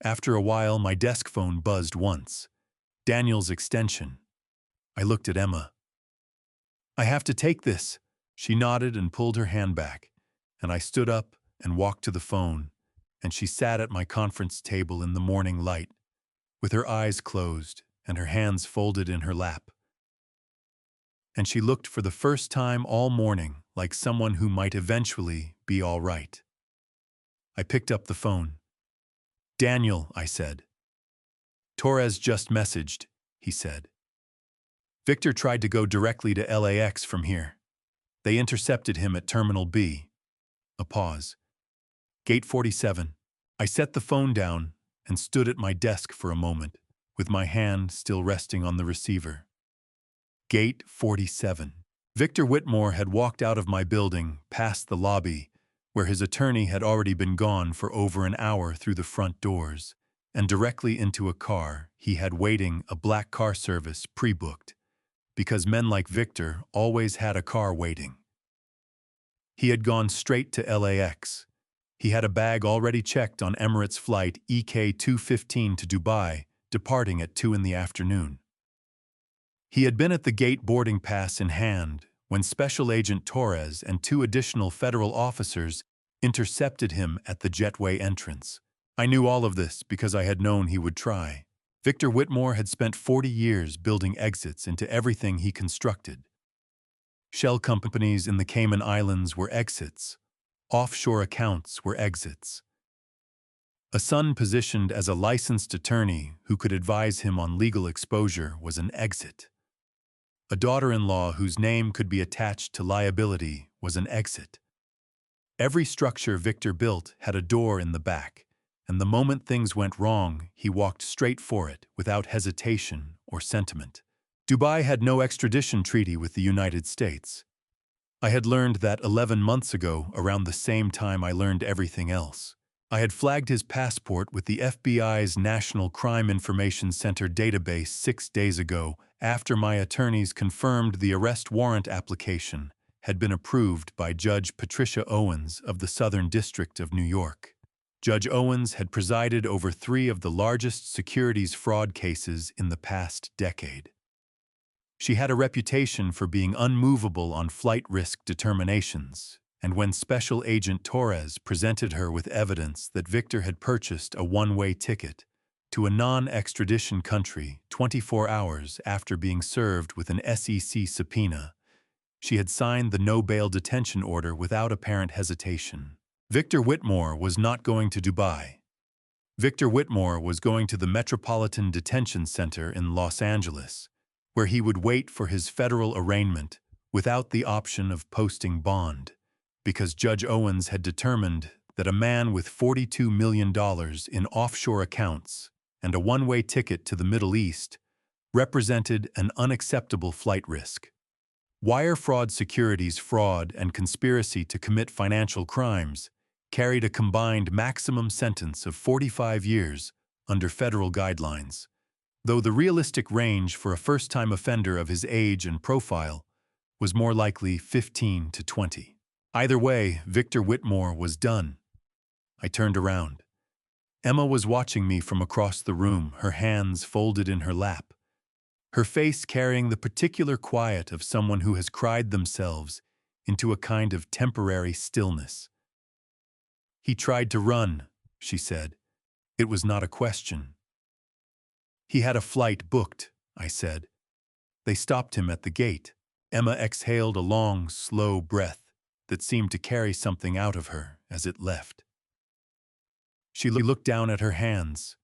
After a while, my desk phone buzzed once. Daniel's extension. I looked at Emma. "I have to take this." She nodded and pulled her hand back, and I stood up and walked to the phone, and she sat at my conference table in the morning light, with her eyes closed and her hands folded in her lap. And she looked for the first time all morning like someone who might eventually be all right. I picked up the phone. "Daniel," I said. "Torres just messaged," he said. "Victor tried to go directly to LAX from here. They intercepted him at Terminal B." A pause. "Gate 47. I set the phone down and stood at my desk for a moment, with my hand still resting on the receiver. Gate 47. Victor Whitmore had walked out of my building, past the lobby, where his attorney had already been gone for over an hour through the front doors, and directly into a car he had waiting, a black car service pre-booked, because men like Victor always had a car waiting. He had gone straight to LAX. He had a bag already checked on Emirates flight EK215 to Dubai, departing at 2 in the afternoon. He had been at the gate boarding pass in hand when Special Agent Torres and 2 additional federal officers intercepted him at the jetway entrance. I knew all of this because I had known he would try. Victor Whitmore had spent 40 years building exits into everything he constructed. Shell companies in the Cayman Islands were exits. Offshore accounts were exits. A son positioned as a licensed attorney who could advise him on legal exposure was an exit. A daughter-in-law whose name could be attached to liability was an exit. Every structure Victor built had a door in the back, and the moment things went wrong, he walked straight for it without hesitation or sentiment. Dubai had no extradition treaty with the United States. I had learned that 11 months ago, around the same time I learned everything else. I had flagged his passport with the FBI's National Crime Information Center database 6 days ago after my attorneys confirmed the arrest warrant application had been approved by Judge Patricia Owens of the Southern District of New York. Judge Owens had presided over 3 of the largest securities fraud cases in the past decade. She had a reputation for being unmovable on flight risk determinations, and when Special Agent Torres presented her with evidence that Victor had purchased a one-way ticket to a non-extradition country 24 hours after being served with an SEC subpoena, she had signed the no-bail detention order without apparent hesitation. Victor Whitmore was not going to Dubai. Victor Whitmore was going to the Metropolitan Detention Center in Los Angeles, where he would wait for his federal arraignment without the option of posting bond, because Judge Owens had determined that a man with $42 million in offshore accounts and a one-way ticket to the Middle East represented an unacceptable flight risk. Wire fraud, securities fraud, and conspiracy to commit financial crimes carried a combined maximum sentence of 45 years under federal guidelines, though the realistic range for a first-time offender of his age and profile was more likely 15 to 20. Either way, Victor Whitmore was done. I turned around. Emma was watching me from across the room, her hands folded in her lap, her face carrying the particular quiet of someone who has cried themselves into a kind of temporary stillness. "He tried to run," she said. "It was not a question." "He had a flight booked," I said. "They stopped him at the gate." Emma exhaled a long, slow breath. that seemed to carry something out of her as it left. She looked down at her hands.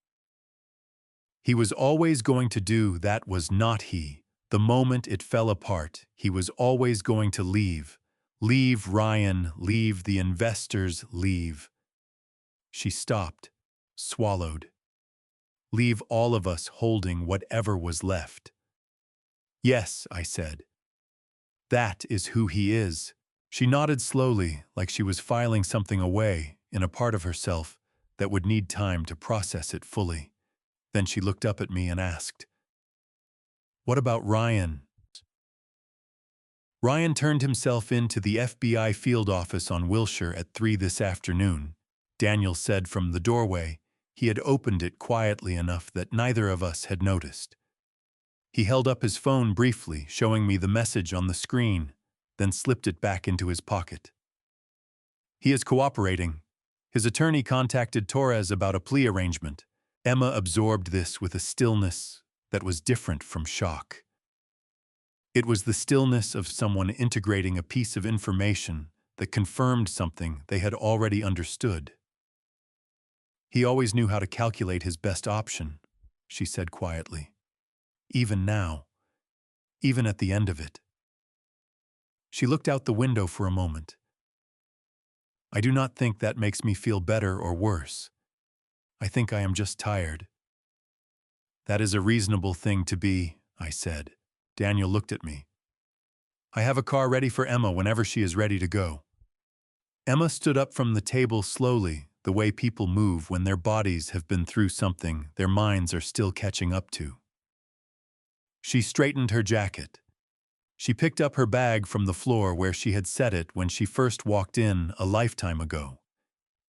He was always going to do that was not he. The moment it fell apart, he was always going to leave. Leave Ryan, leave the investors, leave. She stopped, swallowed. Leave all of us holding whatever was left. Yes, I said. That is who he is. She nodded slowly, like she was filing something away in a part of herself that would need time to process it fully. Then she looked up at me and asked, "What about Ryan?" Ryan turned himself in to the FBI field office on Wilshire at 3 this afternoon. Daniel said from the doorway. He had opened it quietly enough that neither of us had noticed. He held up his phone briefly, showing me the message on the screen, then slipped it back into his pocket. He is cooperating. His attorney contacted Torres about a plea arrangement. Emma absorbed this with a stillness that was different from shock. It was the stillness of someone integrating a piece of information that confirmed something they had already understood. He always knew how to calculate his best option, she said quietly. Even now, even at the end of it. She looked out the window for a moment. I do not think that makes me feel better or worse. I think I am just tired. That is a reasonable thing to be, I said. Daniel looked at me. I have a car ready for Emma whenever she is ready to go. Emma stood up from the table slowly, the way people move when their bodies have been through something their minds are still catching up to. She straightened her jacket. She picked up her bag from the floor where she had set it when she first walked in a lifetime ago.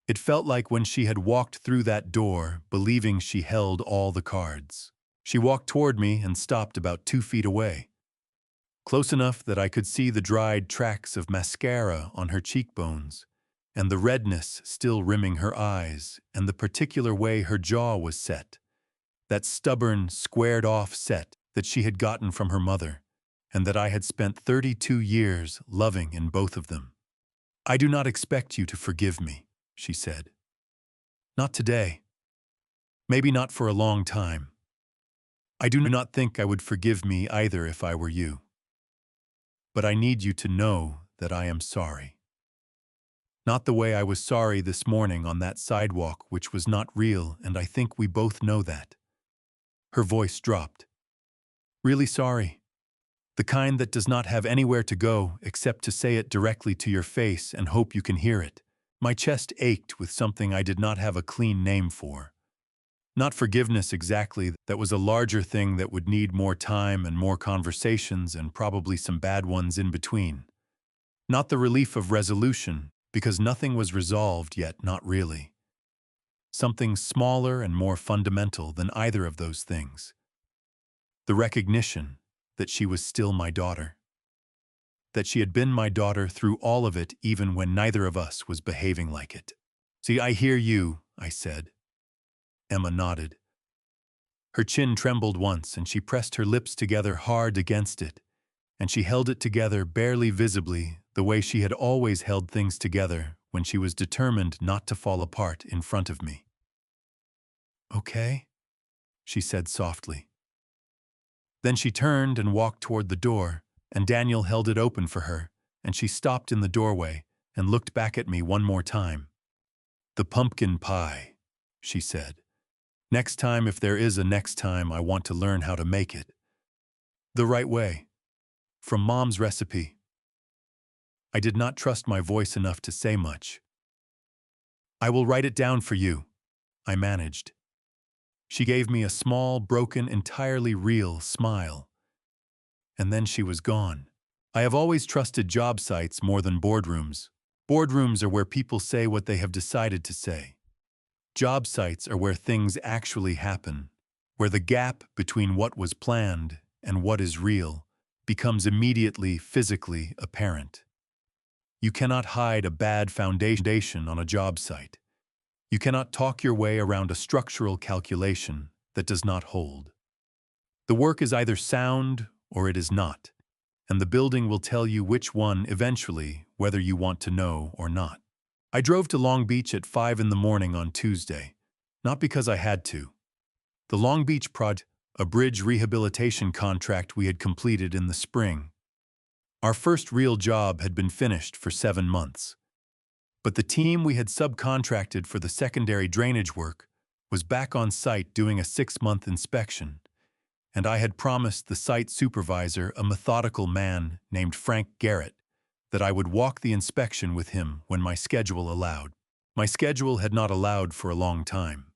It felt like when she had walked through that door, believing she held all the cards. She walked toward me and stopped about 2 feet away. Close enough that I could see the dried tracks of mascara on her cheekbones, and the redness still rimming her eyes, and the particular way her jaw was set. That stubborn, squared-off set that she had gotten from her mother, and that I had spent 32 years loving in both of them. I do not expect you to forgive me, she said. Not today. Maybe not for a long time. I do not think I would forgive me either if I were you. But I need you to know that I am sorry. Not the way I was sorry this morning on that sidewalk, which was not real, and I think we both know that. Her voice dropped. Really sorry. The kind that does not have anywhere to go except to say it directly to your face and hope you can hear it. My chest ached with something I did not have a clean name for. Not forgiveness exactly, that was a larger thing that would need more time and more conversations and probably some bad ones in between. Not the relief of resolution, because nothing was resolved yet, not really. Something smaller and more fundamental than either of those things. The recognition that she was still my daughter. That she had been my daughter through all of it, even when neither of us was behaving like it. See, I hear you, I said. Emma nodded. Her chin trembled once, and she pressed her lips together hard against it, and she held it together barely visibly, the way she had always held things together when she was determined not to fall apart in front of me. Okay, she said softly. Then she turned and walked toward the door, and Daniel held it open for her, and she stopped in the doorway and looked back at me one more time. The pumpkin pie, she said. Next time, if there is a next time, I want to learn how to make it. The right way. From Mom's recipe. I did not trust my voice enough to say much. I will write it down for you, I managed. She gave me a small, broken, entirely real smile. And then she was gone. I have always trusted job sites more than boardrooms. Boardrooms are where people say what they have decided to say. Job sites are where things actually happen, where the gap between what was planned and what is real becomes immediately physically apparent. You cannot hide a bad foundation on a job site. You cannot talk your way around a structural calculation that does not hold. The work is either sound or it is not, and the building will tell you which one eventually, whether you want to know or not. I drove to Long Beach at 5 in the morning on Tuesday, not because I had to. The Long Beach project, a bridge rehabilitation contract we had completed in the spring. Our first real job had been finished for 7 months. But the team we had subcontracted for the secondary drainage work was back on site doing a 6-month inspection, and I had promised the site supervisor, a methodical man named Frank Garrett, that I would walk the inspection with him when my schedule allowed. My schedule had not allowed for a long time,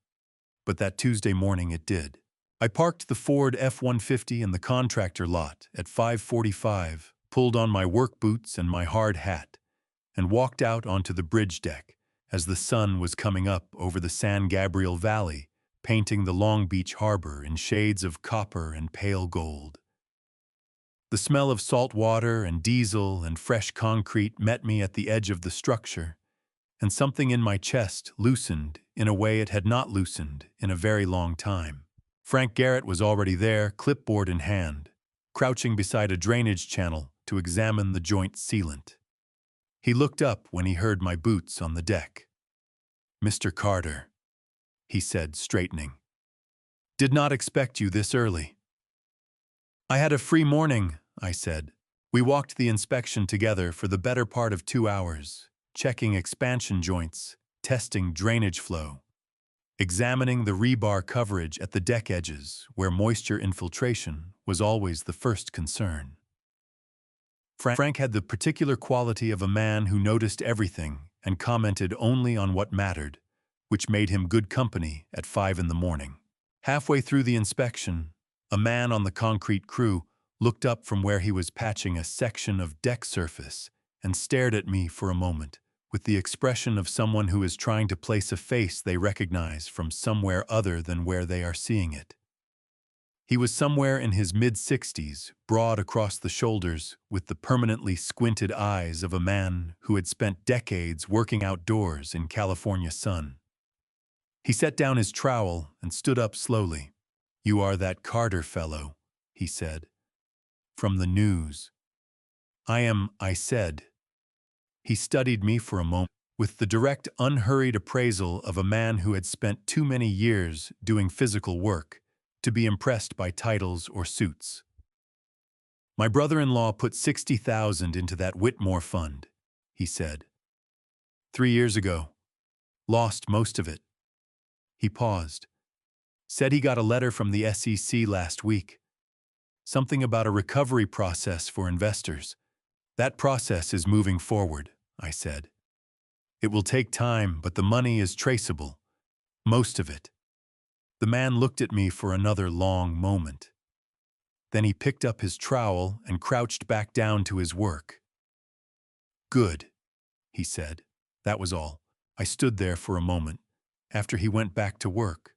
but that Tuesday morning it did. I parked the Ford F-150 in the contractor lot at 5:45, pulled on my work boots and my hard hat, and walked out onto the bridge deck as the sun was coming up over the San Gabriel Valley, painting the Long Beach harbor in shades of copper and pale gold. The smell of salt water and diesel and fresh concrete met me at the edge of the structure, and something in my chest loosened in a way it had not loosened in a very long time. Frank Garrett was already there, clipboard in hand, crouching beside a drainage channel to examine the joint sealant. He looked up when he heard my boots on the deck. "Mr. Carter," he said, straightening. "Did not expect you this early." "I had a free morning," I said. We walked the inspection together for the better part of 2 hours, checking expansion joints, testing drainage flow, examining the rebar coverage at the deck edges where moisture infiltration was always the first concern. Frank had the particular quality of a man who noticed everything and commented only on what mattered, which made him good company at 5 in the morning. Halfway through the inspection, a man on the concrete crew looked up from where he was patching a section of deck surface and stared at me for a moment, with the expression of someone who is trying to place a face they recognize from somewhere other than where they are seeing it. He was somewhere in his mid-60s, broad across the shoulders, with the permanently squinted eyes of a man who had spent decades working outdoors in California sun. He set down his trowel and stood up slowly. "You are that Carter fellow," he said. "From the news." "I am," I said. He studied me for a moment, with the direct, unhurried appraisal of a man who had spent too many years doing physical work to be impressed by titles or suits. "My brother-in-law put $60,000 into that Whitmore fund," he said. "3 years ago. Lost most of it." He paused. "Said he got a letter from the SEC last week. Something about a recovery process for investors. That process is moving forward," I said. "It will take time, but the money is traceable. Most of it." The man looked at me for another long moment. Then he picked up his trowel and crouched back down to his work. "Good," he said. That was all. I stood there for a moment, after he went back to work,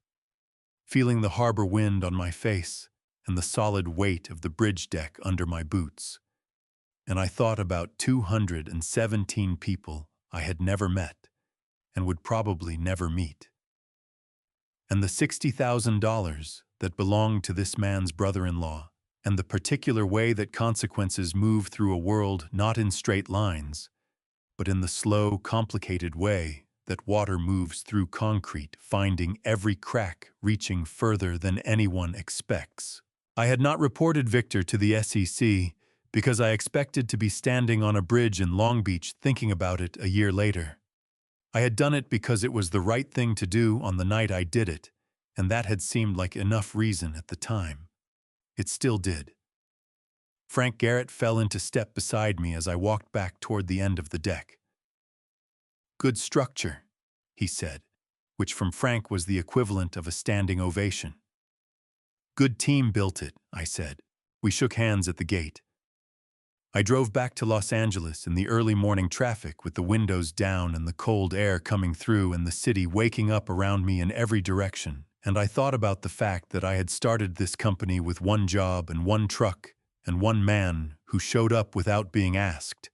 feeling the harbor wind on my face and the solid weight of the bridge deck under my boots. And I thought about 217 people I had never met and would probably never meet. And the $60,000 that belonged to this man's brother-in-law, and the particular way that consequences move through a world not in straight lines, but in the slow, complicated way that water moves through concrete, finding every crack reaching further than anyone expects. I had not reported Victor to the SEC because I expected to be standing on a bridge in Long Beach thinking about it a year later. I had done it because it was the right thing to do on the night I did it, and that had seemed like enough reason at the time. It still did. Frank Garrett fell into step beside me as I walked back toward the end of the deck. "Good structure," he said, which from Frank was the equivalent of a standing ovation. "Good team built it," I said. We shook hands at the gate. I drove back to Los Angeles in the early morning traffic with the windows down and the cold air coming through and the city waking up around me in every direction, and I thought about the fact that I had started this company with one job and one truck and one man who showed up without being asked,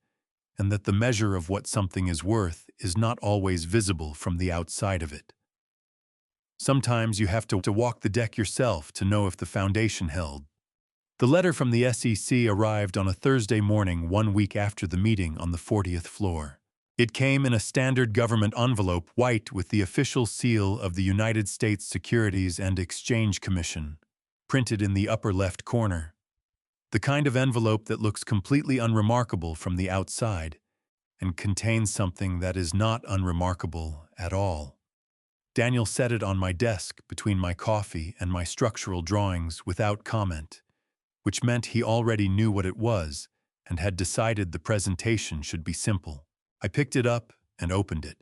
and that the measure of what something is worth is not always visible from the outside of it. Sometimes you have to walk the deck yourself to know if the foundation held. The letter from the SEC arrived on a Thursday morning 1 week after the meeting on the 40th floor. It came in a standard government envelope, white with the official seal of the United States Securities and Exchange Commission, printed in the upper left corner. The kind of envelope that looks completely unremarkable from the outside and contains something that is not unremarkable at all. Daniel set it on my desk between my coffee and my structural drawings without comment, which meant he already knew what it was and had decided the presentation should be simple. I picked it up and opened it.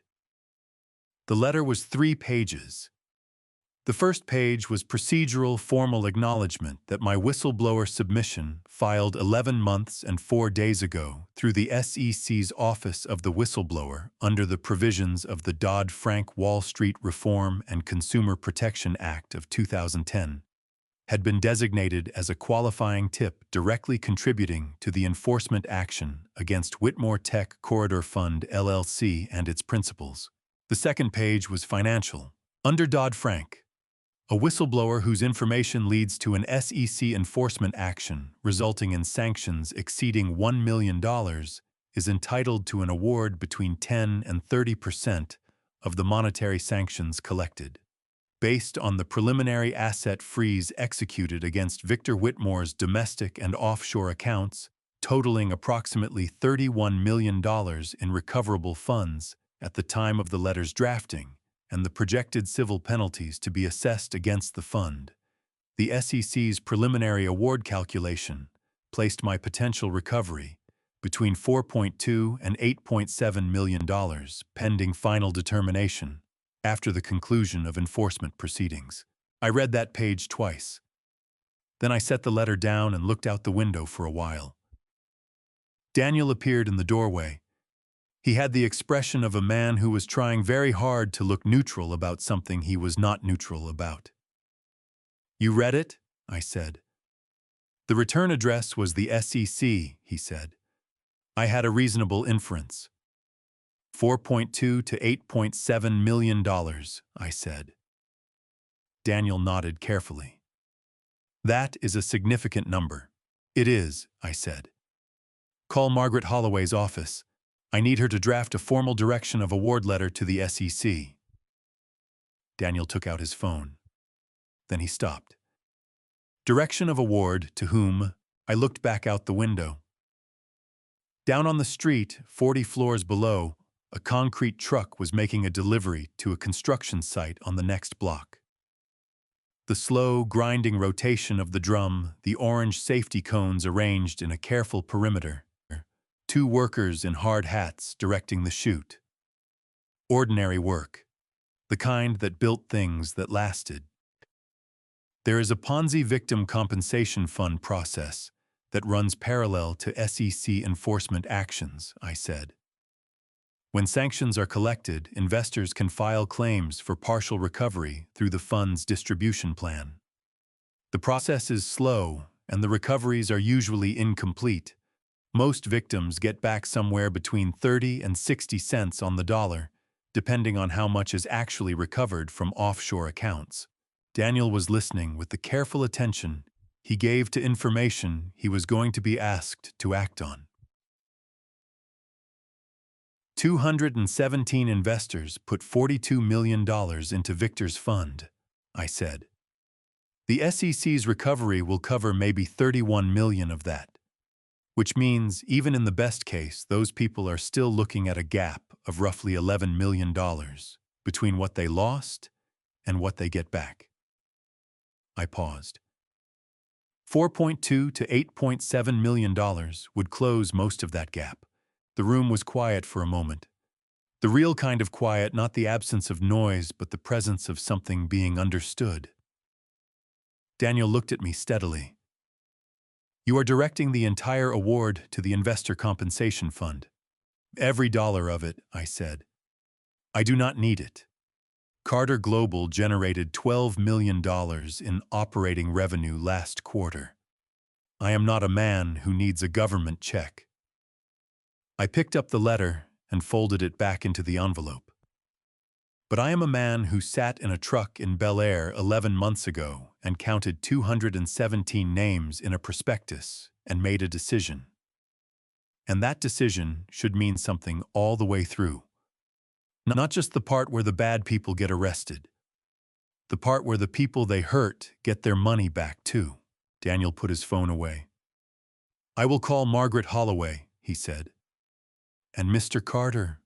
The letter was 3 pages. The first page was procedural formal acknowledgement that my whistleblower submission, filed 11 months and 4 days ago through the SEC's Office of the Whistleblower under the provisions of the Dodd-Frank Wall Street Reform and Consumer Protection Act of 2010, had been designated as a qualifying tip directly contributing to the enforcement action against Whitmore Tech Corridor Fund LLC and its principals. The second page was financial. Under Dodd-Frank, a whistleblower whose information leads to an SEC enforcement action resulting in sanctions exceeding $1 million is entitled to an award between 10 and 30% of the monetary sanctions collected. Based on the preliminary asset freeze executed against Victor Whitmore's domestic and offshore accounts, totaling approximately $31 million in recoverable funds at the time of the letter's drafting, and the projected civil penalties to be assessed against the fund, the SEC's preliminary award calculation placed my potential recovery between $4.2 and $8.7 million pending final determination after the conclusion of enforcement proceedings. I read that page twice. Then I set the letter down and looked out the window for a while. Daniel appeared in the doorway. He had the expression of a man who was trying very hard to look neutral about something he was not neutral about. "You read it?" I said. "The return address was the SEC," he said. "I had a reasonable inference. $4.2 to $8.7 million, I said. Daniel nodded carefully. "That is a significant number." "It is," I said. "Call Margaret Holloway's office. I need her to draft a formal direction of award letter to the SEC. Daniel took out his phone. Then he stopped. "Direction of award to whom?" I looked back out the window. Down on the street, 40 floors below, a concrete truck was making a delivery to a construction site on the next block. The slow, grinding rotation of the drum, the orange safety cones arranged in a careful perimeter. 2 workers in hard hats directing the chute. Ordinary work. The kind that built things that lasted. There is a Ponzi victim compensation fund process that runs parallel to SEC enforcement actions, I said. When sanctions are collected, investors can file claims for partial recovery through the fund's distribution plan. The process is slow, and the recoveries are usually incomplete. Most victims get back somewhere between 30 and 60 cents on the dollar, depending on how much is actually recovered from offshore accounts. Daniel was listening with the careful attention he gave to information he was going to be asked to act on. 217 investors put $42 million into Victor's fund, I said. The SEC's recovery will cover maybe 31 million of that, which means even in the best case, those people are still looking at a gap of roughly $11 million between what they lost and what they get back. I paused. $4.2 to $8.7 million would close most of that gap. The room was quiet for a moment. The real kind of quiet, not the absence of noise, but the presence of something being understood. Daniel looked at me steadily. "You are directing the entire award to the Investor Compensation Fund." "Every dollar of it," I said. "I do not need it. Carter Global generated $12 million in operating revenue last quarter. I am not a man who needs a government check." I picked up the letter and folded it back into the envelope. But I am a man who sat in a truck in Bel Air 11 months ago and counted 217 names in a prospectus and made a decision. And that decision should mean something all the way through. Not just the part where the bad people get arrested. The part where the people they hurt get their money back too. Daniel put his phone away. I will call Margaret Holloway, he said. And Mr. Carter?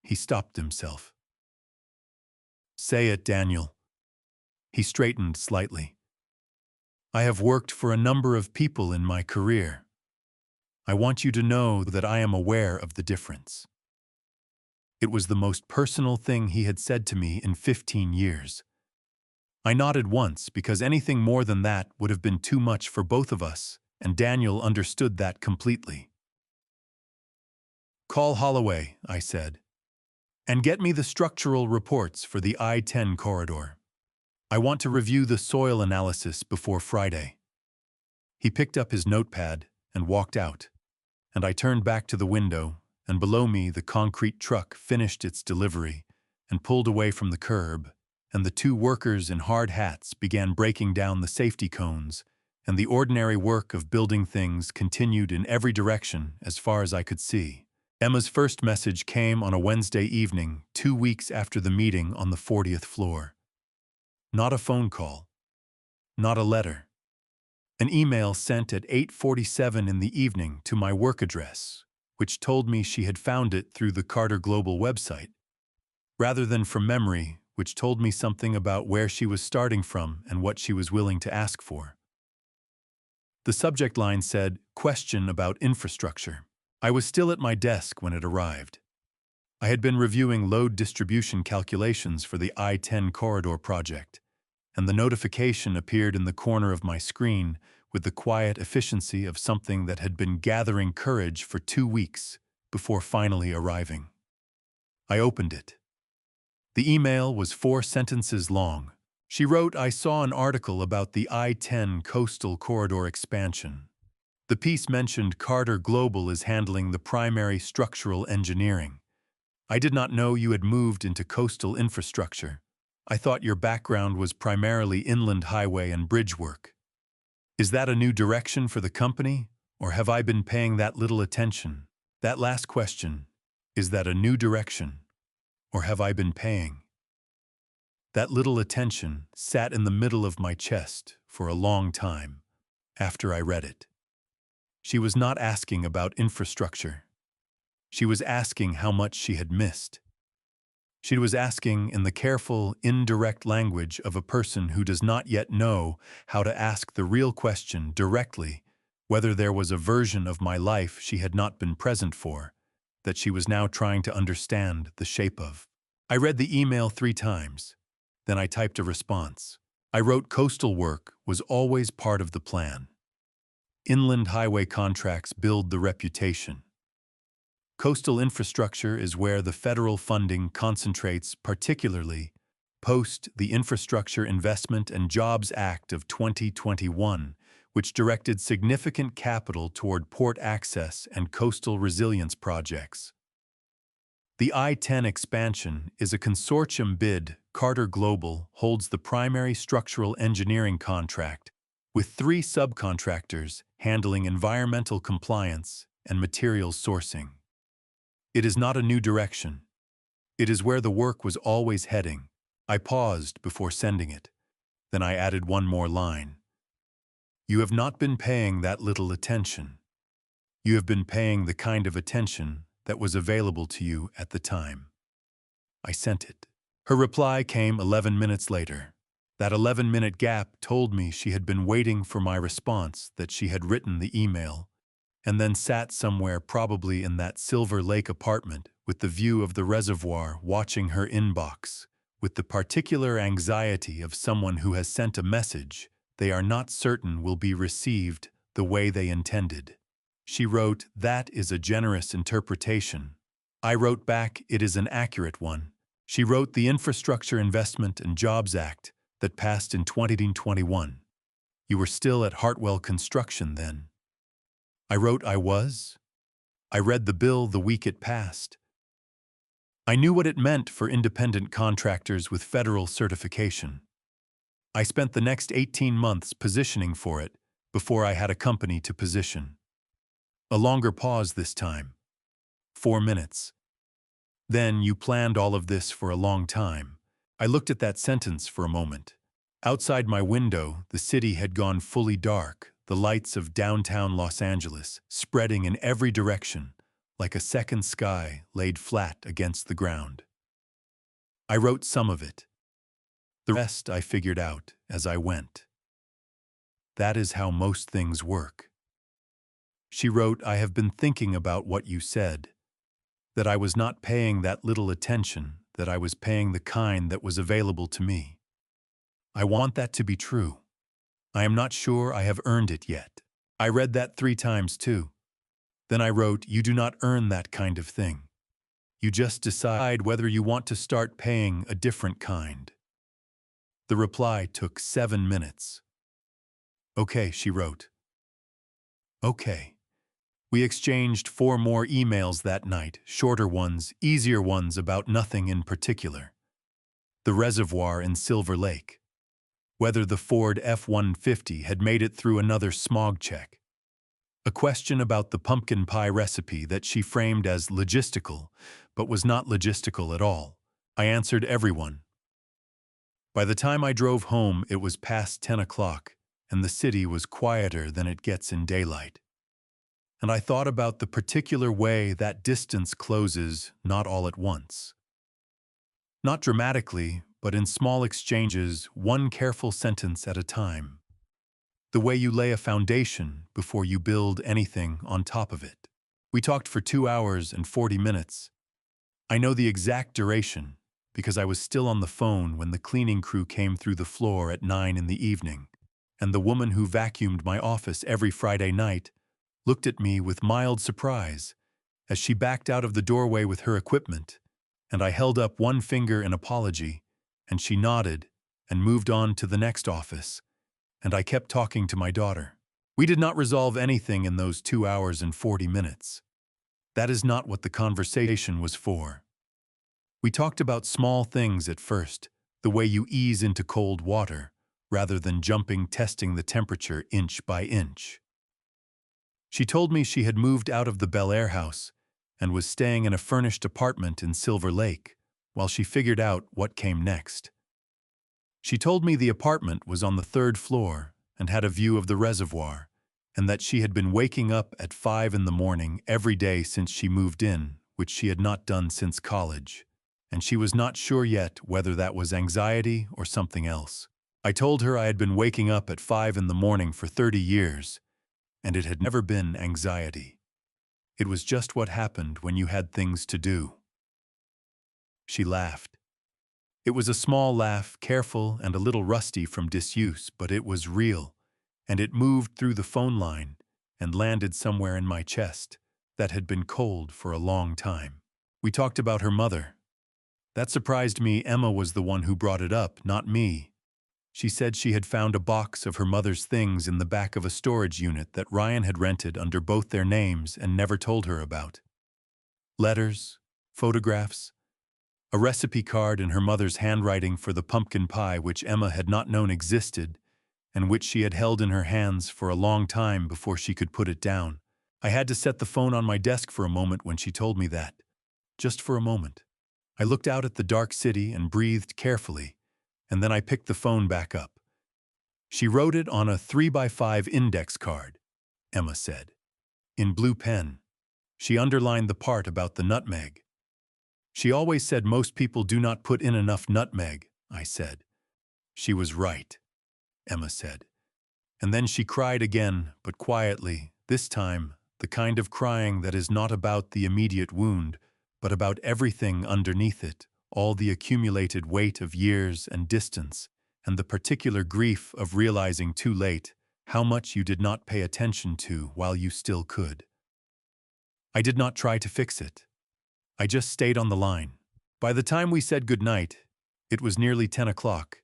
He stopped himself. Say it, Daniel. He straightened slightly. I have worked for a number of people in my career. I want you to know that I am aware of the difference. It was the most personal thing he had said to me in 15 years. I nodded once because anything more than that would have been too much for both of us, and Daniel understood that completely. Call Holloway, I said, and get me the structural reports for the I-10 corridor. I want to review the soil analysis before Friday. He picked up his notepad and walked out, and I turned back to the window, and below me the concrete truck finished its delivery and pulled away from the curb, and the two workers in hard hats began breaking down the safety cones, and the ordinary work of building things continued in every direction as far as I could see. Emma's first message came on a Wednesday evening, 2 weeks after the meeting on the 40th floor. Not a phone call. Not a letter. An email sent at 8:47 in the evening to my work address, which told me she had found it through the Carter Global website, rather than from memory, which told me something about where she was starting from and what she was willing to ask for. The subject line said, "Question about infrastructure." I was still at my desk when it arrived. I had been reviewing load distribution calculations for the I-10 corridor project, and the notification appeared in the corner of my screen with the quiet efficiency of something that had been gathering courage for 2 weeks before finally arriving. I opened it. The email was 4 sentences long. She wrote, I saw an article about the I-10 coastal corridor expansion. The piece mentioned Carter Global is handling the primary structural engineering. I did not know you had moved into coastal infrastructure. I thought your background was primarily inland highway and bridge work. Is that a new direction for the company, or have I been paying that little attention? That last question, is that a new direction, or have I been paying? That little attention sat in the middle of my chest for a long time after I read it. She was not asking about infrastructure. She was asking how much she had missed. She was asking in the careful, indirect language of a person who does not yet know how to ask the real question directly, whether there was a version of my life she had not been present for, that she was now trying to understand the shape of. I read the email 3 times. Then I typed a response. I wrote coastal work was always part of the plan. Inland highway contracts build the reputation. Coastal infrastructure is where the federal funding concentrates, particularly post the Infrastructure Investment and Jobs Act of 2021, which directed significant capital toward port access and coastal resilience projects. The I-10 expansion is a consortium bid. Carter Global holds the primary structural engineering contract, with 3 subcontractors handling environmental compliance and materials sourcing. It is not a new direction. It is where the work was always heading. I paused before sending it. Then I added one more line. You have not been paying that little attention. You have been paying the kind of attention that was available to you at the time. I sent it. Her reply came 11 minutes later. That 11-minute gap told me she had been waiting for my response, that she had written the email, and then sat somewhere probably in that Silver Lake apartment with the view of the reservoir watching her inbox, with the particular anxiety of someone who has sent a message they are not certain will be received the way they intended. She wrote, "That is a generous interpretation." I wrote back, "It is an accurate one." She wrote, "The Infrastructure Investment and Jobs Act that passed in 2021. You were still at Hartwell Construction then." I wrote, "I was. I read the bill the week it passed." I knew what it meant for independent contractors with federal certification. I spent the next 18 months positioning for it before I had a company to position. A longer pause this time. 4 minutes. Then you planned all of this for a long time. I looked at that sentence for a moment. Outside my window, the city had gone fully dark, the lights of downtown Los Angeles spreading in every direction, like a second sky laid flat against the ground. I wrote some of it. The rest I figured out as I went. That is how most things work. She wrote, I have been thinking about what you said, that I was not paying that little attention, that I was paying the kind that was available to me. I want that to be true. I am not sure I have earned it yet. I read that 3 times too. Then I wrote, you do not earn that kind of thing. You just decide whether you want to start paying a different kind. The reply took 7 minutes. Okay, she wrote. Okay. We exchanged 4 more emails that night, shorter ones, easier ones about nothing in particular. The reservoir in Silver Lake. Whether the Ford F-150 had made it through another smog check. A question about the pumpkin pie recipe that she framed as logistical, but was not logistical at all. I answered everyone. By the time I drove home, it was past 10 o'clock, and the city was quieter than it gets in daylight. And I thought about the particular way that distance closes not all at once. Not dramatically, but in small exchanges, one careful sentence at a time. The way you lay a foundation before you build anything on top of it. We talked for 2 hours and 40 minutes. I know the exact duration because I was still on the phone when the cleaning crew came through the floor at 9 in the evening, and the woman who vacuumed my office every Friday night looked at me with mild surprise as she backed out of the doorway with her equipment, and I held up one finger in apology, and she nodded and moved on to the next office, and I kept talking to my daughter. We did not resolve anything in those 2 hours and 40 minutes. That is not what the conversation was for. We talked about small things at first, the way you ease into cold water, rather than testing the temperature inch by inch. She told me she had moved out of the Bel Air house and was staying in a furnished apartment in Silver Lake while she figured out what came next. She told me the apartment was on the 3rd floor and had a view of the reservoir, and that she had been waking up at 5 in the morning every day since she moved in, which she had not done since college, and she was not sure yet whether that was anxiety or something else. I told her I had been waking up at 5 in the morning for 30 years, and it had never been anxiety. It was just what happened when you had things to do. She laughed. It was a small laugh, careful and a little rusty from disuse, but it was real, and it moved through the phone line and landed somewhere in my chest that had been cold for a long time. We talked about her mother. That surprised me. Emma was the one who brought it up, not me. She said she had found a box of her mother's things in the back of a storage unit that Ryan had rented under both their names and never told her about. Letters, photographs, a recipe card in her mother's handwriting for the pumpkin pie which Emma had not known existed and which she had held in her hands for a long time before she could put it down. I had to set the phone on my desk for a moment when she told me that. Just for a moment. I looked out at the dark city and breathed carefully, and then I picked the phone back up. She wrote it on a 3x5 index card, Emma said. In blue pen. She underlined the part about the nutmeg. She always said most people do not put in enough nutmeg, I said. She was right, Emma said. And then she cried again, but quietly, this time, the kind of crying that is not about the immediate wound, but about everything underneath it, all the accumulated weight of years and distance, and the particular grief of realizing too late how much you did not pay attention to while you still could. I did not try to fix it. I just stayed on the line. By the time we said goodnight, it was nearly 10 o'clock,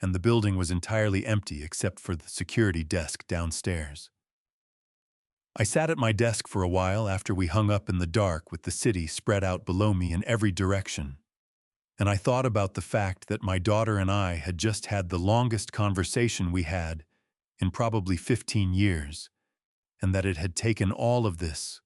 and the building was entirely empty except for the security desk downstairs. I sat at my desk for a while after we hung up in the dark with the city spread out below me in every direction. And I thought about the fact that my daughter and I had just had the longest conversation we had in probably 15 years, and that it had taken all of this,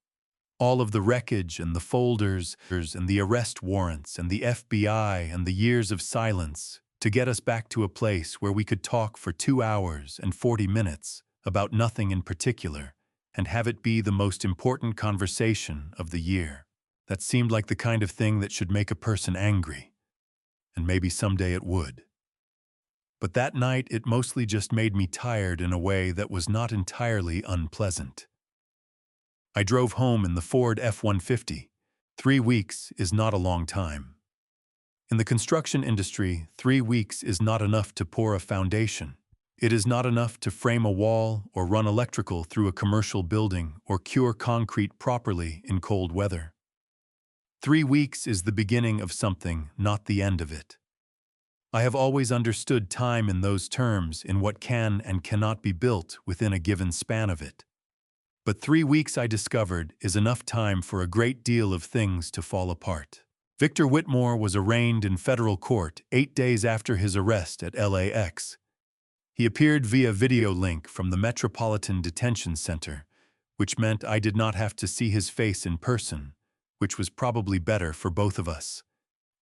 all of the wreckage and the folders and the arrest warrants and the FBI and the years of silence to get us back to a place where we could talk for 2 hours and 40 minutes about nothing in particular and have it be the most important conversation of the year. That seemed like the kind of thing that should make a person angry, and maybe someday it would. But that night it mostly just made me tired in a way that was not entirely unpleasant. I drove home in the Ford F-150. 3 weeks is not a long time. In the construction industry, 3 weeks is not enough to pour a foundation. It is not enough to frame a wall or run electrical through a commercial building or cure concrete properly in cold weather. 3 weeks is the beginning of something, not the end of it. I have always understood time in those terms, in what can and cannot be built within a given span of it. But 3 weeks, I discovered, is enough time for a great deal of things to fall apart. Victor Whitmore was arraigned in federal court 8 days after his arrest at LAX. He appeared via video link from the Metropolitan Detention Center, which meant I did not have to see his face in person, which was probably better for both of us.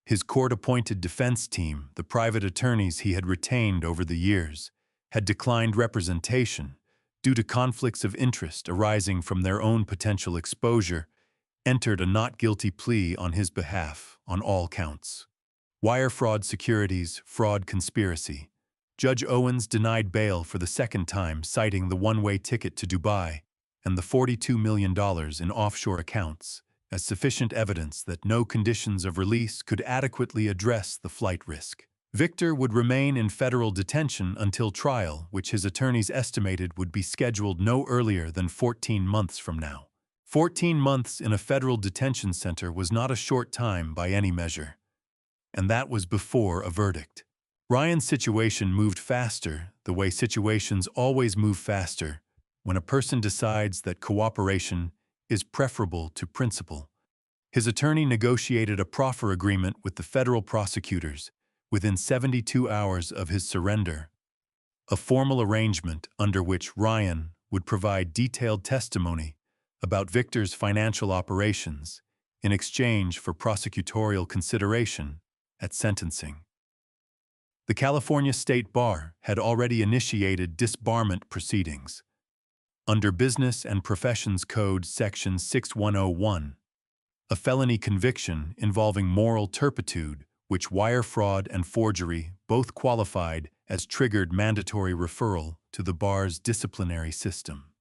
His court-appointed defense team, the private attorneys he had retained over the years, had declined representation due to conflicts of interest arising from their own potential exposure, entered a not guilty plea on his behalf on all counts. Wire fraud, securities, fraud, conspiracy. Judge Owens denied bail for the second time, citing the one-way ticket to Dubai and the $42 million in offshore accounts as sufficient evidence that no conditions of release could adequately address the flight risk. Victor would remain in federal detention until trial, which his attorneys estimated would be scheduled no earlier than 14 months from now. 14 months in a federal detention center was not a short time by any measure. And that was before a verdict. Ryan's situation moved faster, the way situations always move faster, when a person decides that cooperation is preferable to principle. His attorney negotiated a proffer agreement with the federal prosecutors within 72 hours of his surrender, a formal arrangement under which Ryan would provide detailed testimony about Victor's financial operations in exchange for prosecutorial consideration at sentencing. The California State Bar had already initiated disbarment proceedings. Under Business and Professions Code Section 6101, a felony conviction involving moral turpitude, which wire fraud and forgery both qualified as triggered mandatory referral to the bar's disciplinary system.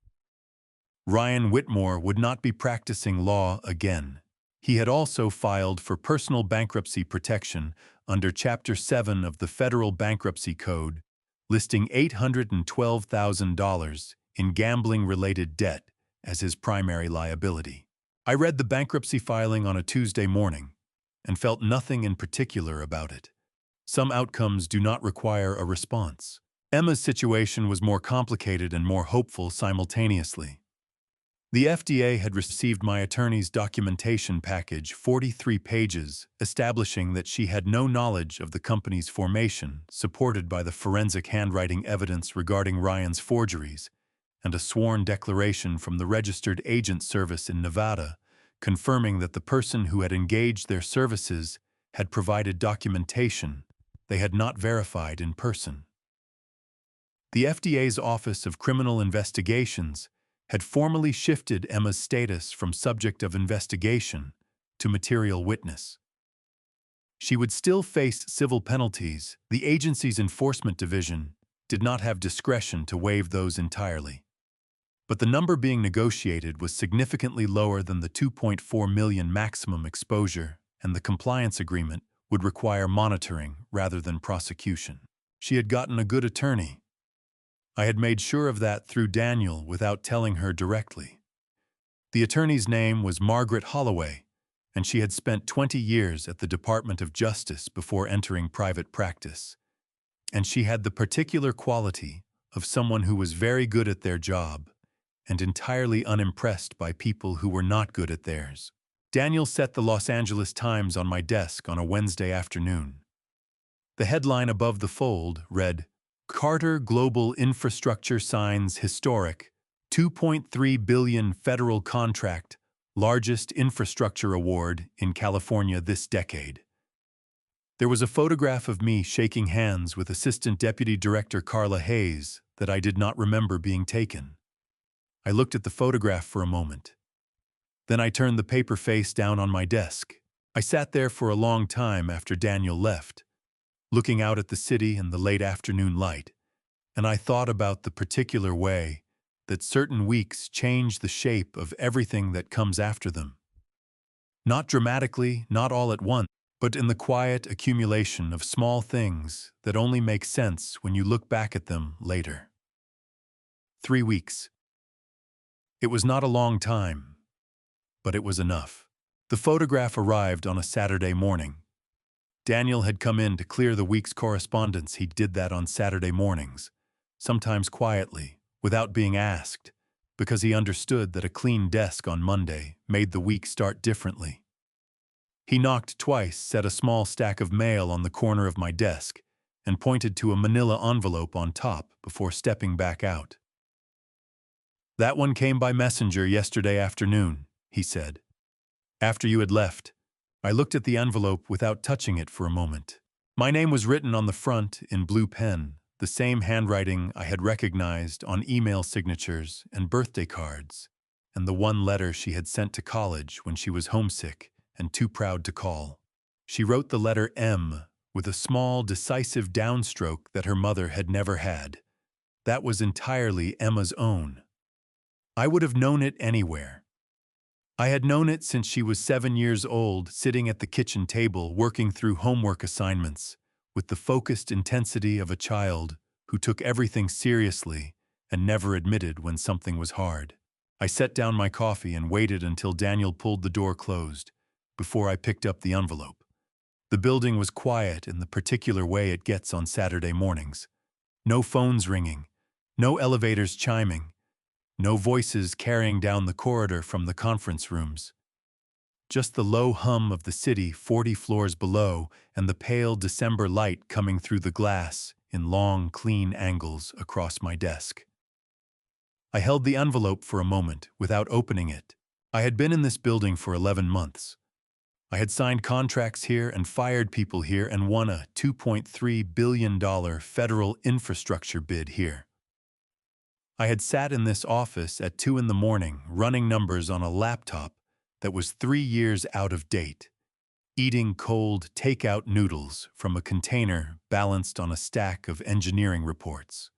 Ryan Whitmore would not be practicing law again. He had also filed for personal bankruptcy protection under Chapter 7 of the Federal Bankruptcy Code, listing $812,000 in gambling-related debt as his primary liability. I read the bankruptcy filing on a Tuesday morning and felt nothing in particular about it. Some outcomes do not require a response. Emma's situation was more complicated and more hopeful simultaneously. The FDA had received my attorney's documentation package, 43 pages, establishing that she had no knowledge of the company's formation, supported by the forensic handwriting evidence regarding Ryan's forgeries, and a sworn declaration from the Registered Agent Service in Nevada, confirming that the person who had engaged their services had provided documentation they had not verified in person. The FDA's Office of Criminal Investigations had formally shifted Emma's status from subject of investigation to material witness. She would still face civil penalties. The agency's enforcement division did not have discretion to waive those entirely. But the number being negotiated was significantly lower than the $2.4 million maximum exposure, and the compliance agreement would require monitoring rather than prosecution. She had gotten a good attorney. I had made sure of that through Daniel without telling her directly. The attorney's name was Margaret Holloway, and she had spent 20 years at the Department of Justice before entering private practice. And she had the particular quality of someone who was very good at their job and entirely unimpressed by people who were not good at theirs. Daniel set the Los Angeles Times on my desk on a Wednesday afternoon. The headline above the fold read, "Carter Global Infrastructure Signs Historic $2.3 billion Federal Contract, Largest Infrastructure Award in California this decade." There was a photograph of me shaking hands with Assistant Deputy Director Carla Hayes that I did not remember being taken. I looked at the photograph for a moment. Then I turned the paper face down on my desk. I sat there for a long time after Daniel left, looking out at the city in the late afternoon light, and I thought about the particular way that certain weeks change the shape of everything that comes after them. Not dramatically, not all at once, but in the quiet accumulation of small things that only make sense when you look back at them later. 3 weeks. It was not a long time, but it was enough. The photograph arrived on a Saturday morning. Daniel had come in to clear the week's correspondence. He did that on Saturday mornings, sometimes quietly, without being asked, because he understood that a clean desk on Monday made the week start differently. He knocked twice, set a small stack of mail on the corner of my desk, and pointed to a manila envelope on top before stepping back out. "That one came by messenger yesterday afternoon," he said. "After you had left, I looked at the envelope without touching it for a moment. My name was written on the front in blue pen, the same handwriting I had recognized on email signatures and birthday cards, and the one letter she had sent to college when she was homesick and too proud to call. She wrote the letter M with a small, decisive downstroke that her mother had never had. That was entirely Emma's own. I would have known it anywhere. I had known it since she was 7 years old, sitting at the kitchen table working through homework assignments with the focused intensity of a child who took everything seriously and never admitted when something was hard. I set down my coffee and waited until Daniel pulled the door closed before I picked up the envelope. The building was quiet in the particular way it gets on Saturday mornings. No phones ringing, no elevators chiming, no voices carrying down the corridor from the conference rooms. Just the low hum of the city 40 floors below and the pale December light coming through the glass in long, clean angles across my desk. I held the envelope for a moment without opening it. I had been in this building for 11 months. I had signed contracts here and fired people here and won a $2.3 billion federal infrastructure bid here. I had sat in this office at 2 in the morning running numbers on a laptop that was 3 years out of date, eating cold takeout noodles from a container balanced on a stack of engineering reports.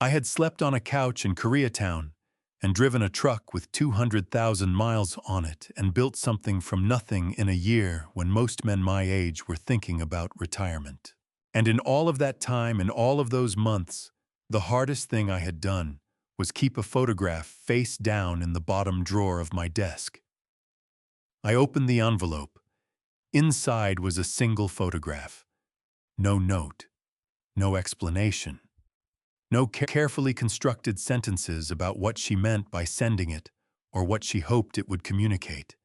I had slept on a couch in Koreatown and driven a truck with 200,000 miles on it and built something from nothing in a year when most men my age were thinking about retirement. And in all of that time, in all of those months, the hardest thing I had done was keep a photograph face down in the bottom drawer of my desk. I opened the envelope. Inside was a single photograph. No note, no explanation. No carefully constructed sentences about what she meant by sending it or what she hoped it would communicate.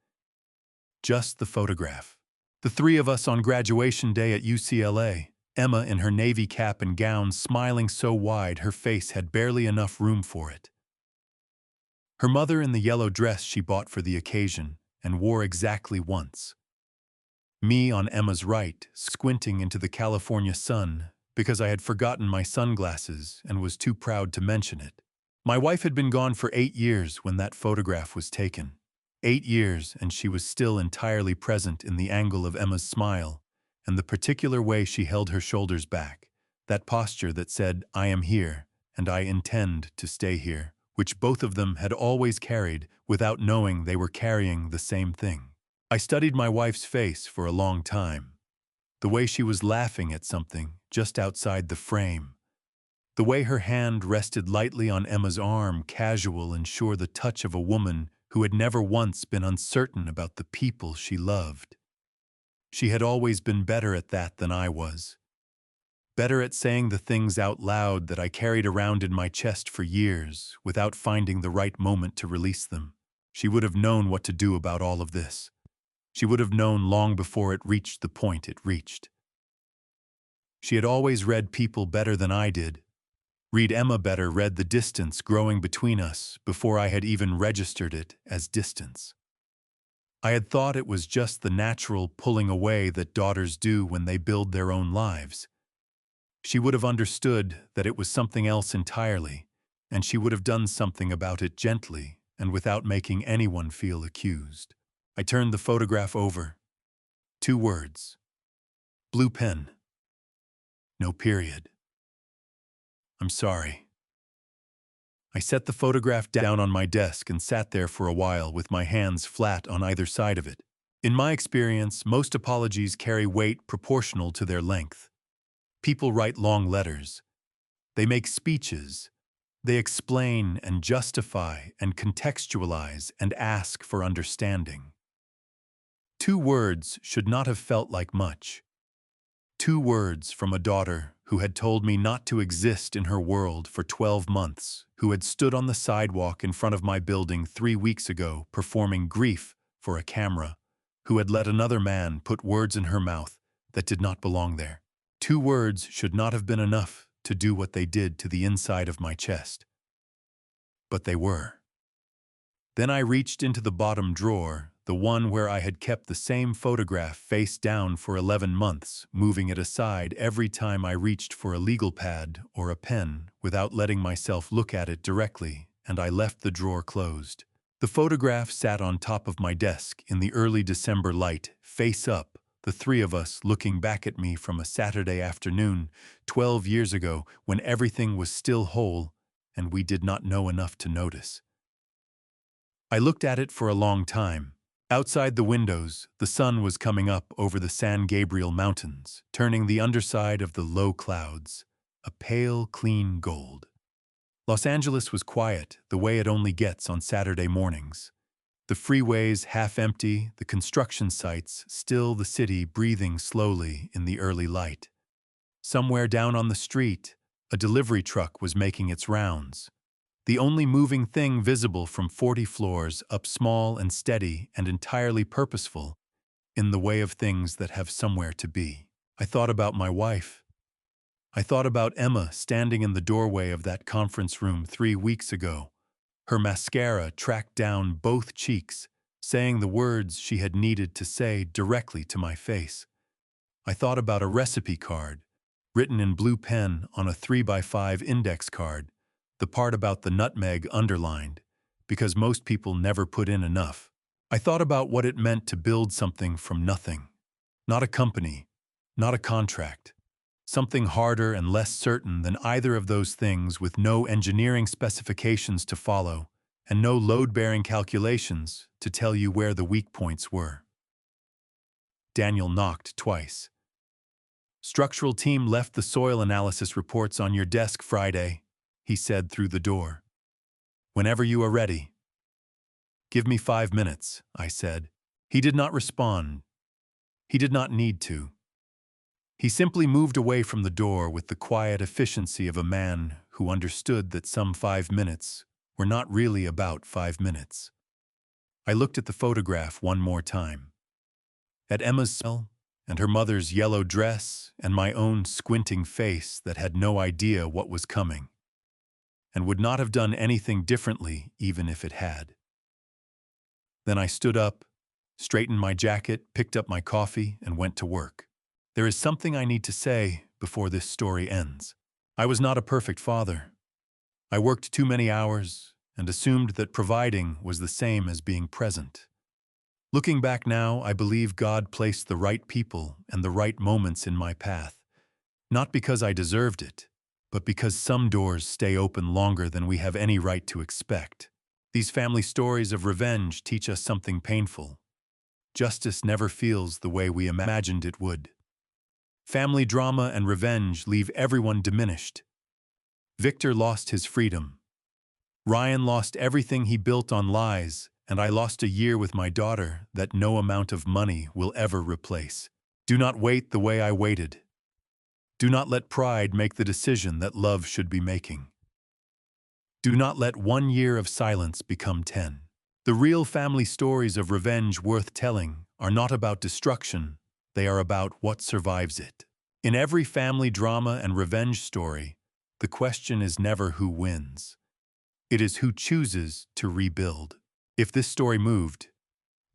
Just the photograph. The three of us on graduation day at UCLA, Emma in her navy cap and gown smiling so wide her face had barely enough room for it. Her mother in the yellow dress she bought for the occasion and wore exactly once. Me on Emma's right, squinting into the California sun, because I had forgotten my sunglasses and was too proud to mention it. My wife had been gone for 8 years when that photograph was taken. 8 years, and she was still entirely present in the angle of Emma's smile and the particular way she held her shoulders back, that posture that said, "I am here, and I intend to stay here," which both of them had always carried without knowing they were carrying the same thing. I studied my wife's face for a long time. The way she was laughing at something just outside the frame. The way her hand rested lightly on Emma's arm, casual and sure, the touch of a woman who had never once been uncertain about the people she loved. She had always been better at that than I was. better at saying the things out loud that I carried around in my chest for years without finding the right moment to release them. She would have known what to do about all of this. She would have known long before it reached the point it reached. She had always read people better than I did. Read Emma better read the distance growing between us before I had even registered it as distance. I had thought it was just the natural pulling away that daughters do when they build their own lives. She would have understood that it was something else entirely, and she would have done something about it gently and without making anyone feel accused. I turned the photograph over. 2 words. Blue pen. No period. I'm sorry. I set the photograph down on my desk and sat there for a while with my hands flat on either side of it. In my experience, most apologies carry weight proportional to their length. People write long letters. They make speeches. They explain and justify and contextualize and ask for understanding. 2 words should not have felt like much. 2 words from a daughter who had told me not to exist in her world for 12 months, who had stood on the sidewalk in front of my building 3 weeks ago performing grief for a camera, who had let another man put words in her mouth that did not belong there. 2 words should not have been enough to do what they did to the inside of my chest. But they were. Then I reached into the bottom drawer, the one where I had kept the same photograph face down for 11 months, moving it aside every time I reached for a legal pad or a pen without letting myself look at it directly, and I left the drawer closed. The photograph sat on top of my desk in the early December light, face up, the 3 of us looking back at me from a Saturday afternoon 12 years ago when everything was still whole and we did not know enough to notice. I looked at it for a long time. Outside the windows, the sun was coming up over the San Gabriel Mountains, turning the underside of the low clouds a pale, clean gold. Los Angeles was quiet, the way it only gets on Saturday mornings. The freeways half empty, the construction sites still, the city breathing slowly in the early light. Somewhere down on the street, a delivery truck was making its rounds. The only moving thing visible from 40 floors up, small and steady and entirely purposeful, in the way of things that have somewhere to be. I thought about my wife. I thought about Emma standing in the doorway of that conference room 3 weeks ago, her mascara tracked down both cheeks, saying the words she had needed to say directly to my face. I thought about a recipe card, written in blue pen on a 3x5 index card, the part about the nutmeg underlined, because most people never put in enough. I thought about what it meant to build something from nothing. Not a company, not a contract. Something harder and less certain than either of those things, with no engineering specifications to follow and no load-bearing calculations to tell you where the weak points were. Daniel knocked twice. "Structural team left the soil analysis reports on your desk Friday," he said through the door. "Whenever you are ready." "Give me 5 minutes," I said. He did not respond. He did not need to. He simply moved away from the door with the quiet efficiency of a man who understood that some 5 minutes were not really about 5 minutes. I looked at the photograph one more time. At Emma's smile, and her mother's yellow dress, and my own squinting face that had no idea what was coming, and would not have done anything differently even if it had. Then I stood up, straightened my jacket, picked up my coffee, and went to work. There is something I need to say before this story ends. I was not a perfect father. I worked too many hours and assumed that providing was the same as being present. Looking back now, I believe God placed the right people and the right moments in my path, not because I deserved it, but because some doors stay open longer than we have any right to expect. These family stories of revenge teach us something painful. Justice never feels the way we imagined it would. Family drama and revenge leave everyone diminished. Victor lost his freedom. Ryan lost everything he built on lies, and I lost a year with my daughter that no amount of money will ever replace. Do not wait the way I waited. Do not let pride make the decision that love should be making. Do not let 1 year of silence become 10. The real family stories of revenge worth telling are not about destruction, they are about what survives it. In every family drama and revenge story, the question is never who wins. It is who chooses to rebuild. If this story moved,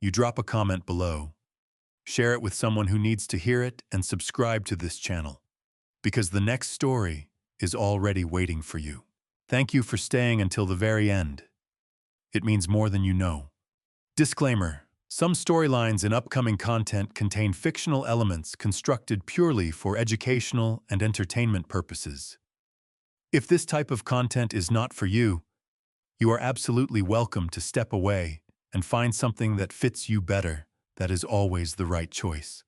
you drop a comment below, share it with someone who needs to hear it, and subscribe to this channel, because the next story is already waiting for you. Thank you for staying until the very end. It means more than you know. Disclaimer: some storylines in upcoming content contain fictional elements constructed purely for educational and entertainment purposes. If this type of content is not for you, you are absolutely welcome to step away and find something that fits you better. That is always the right choice.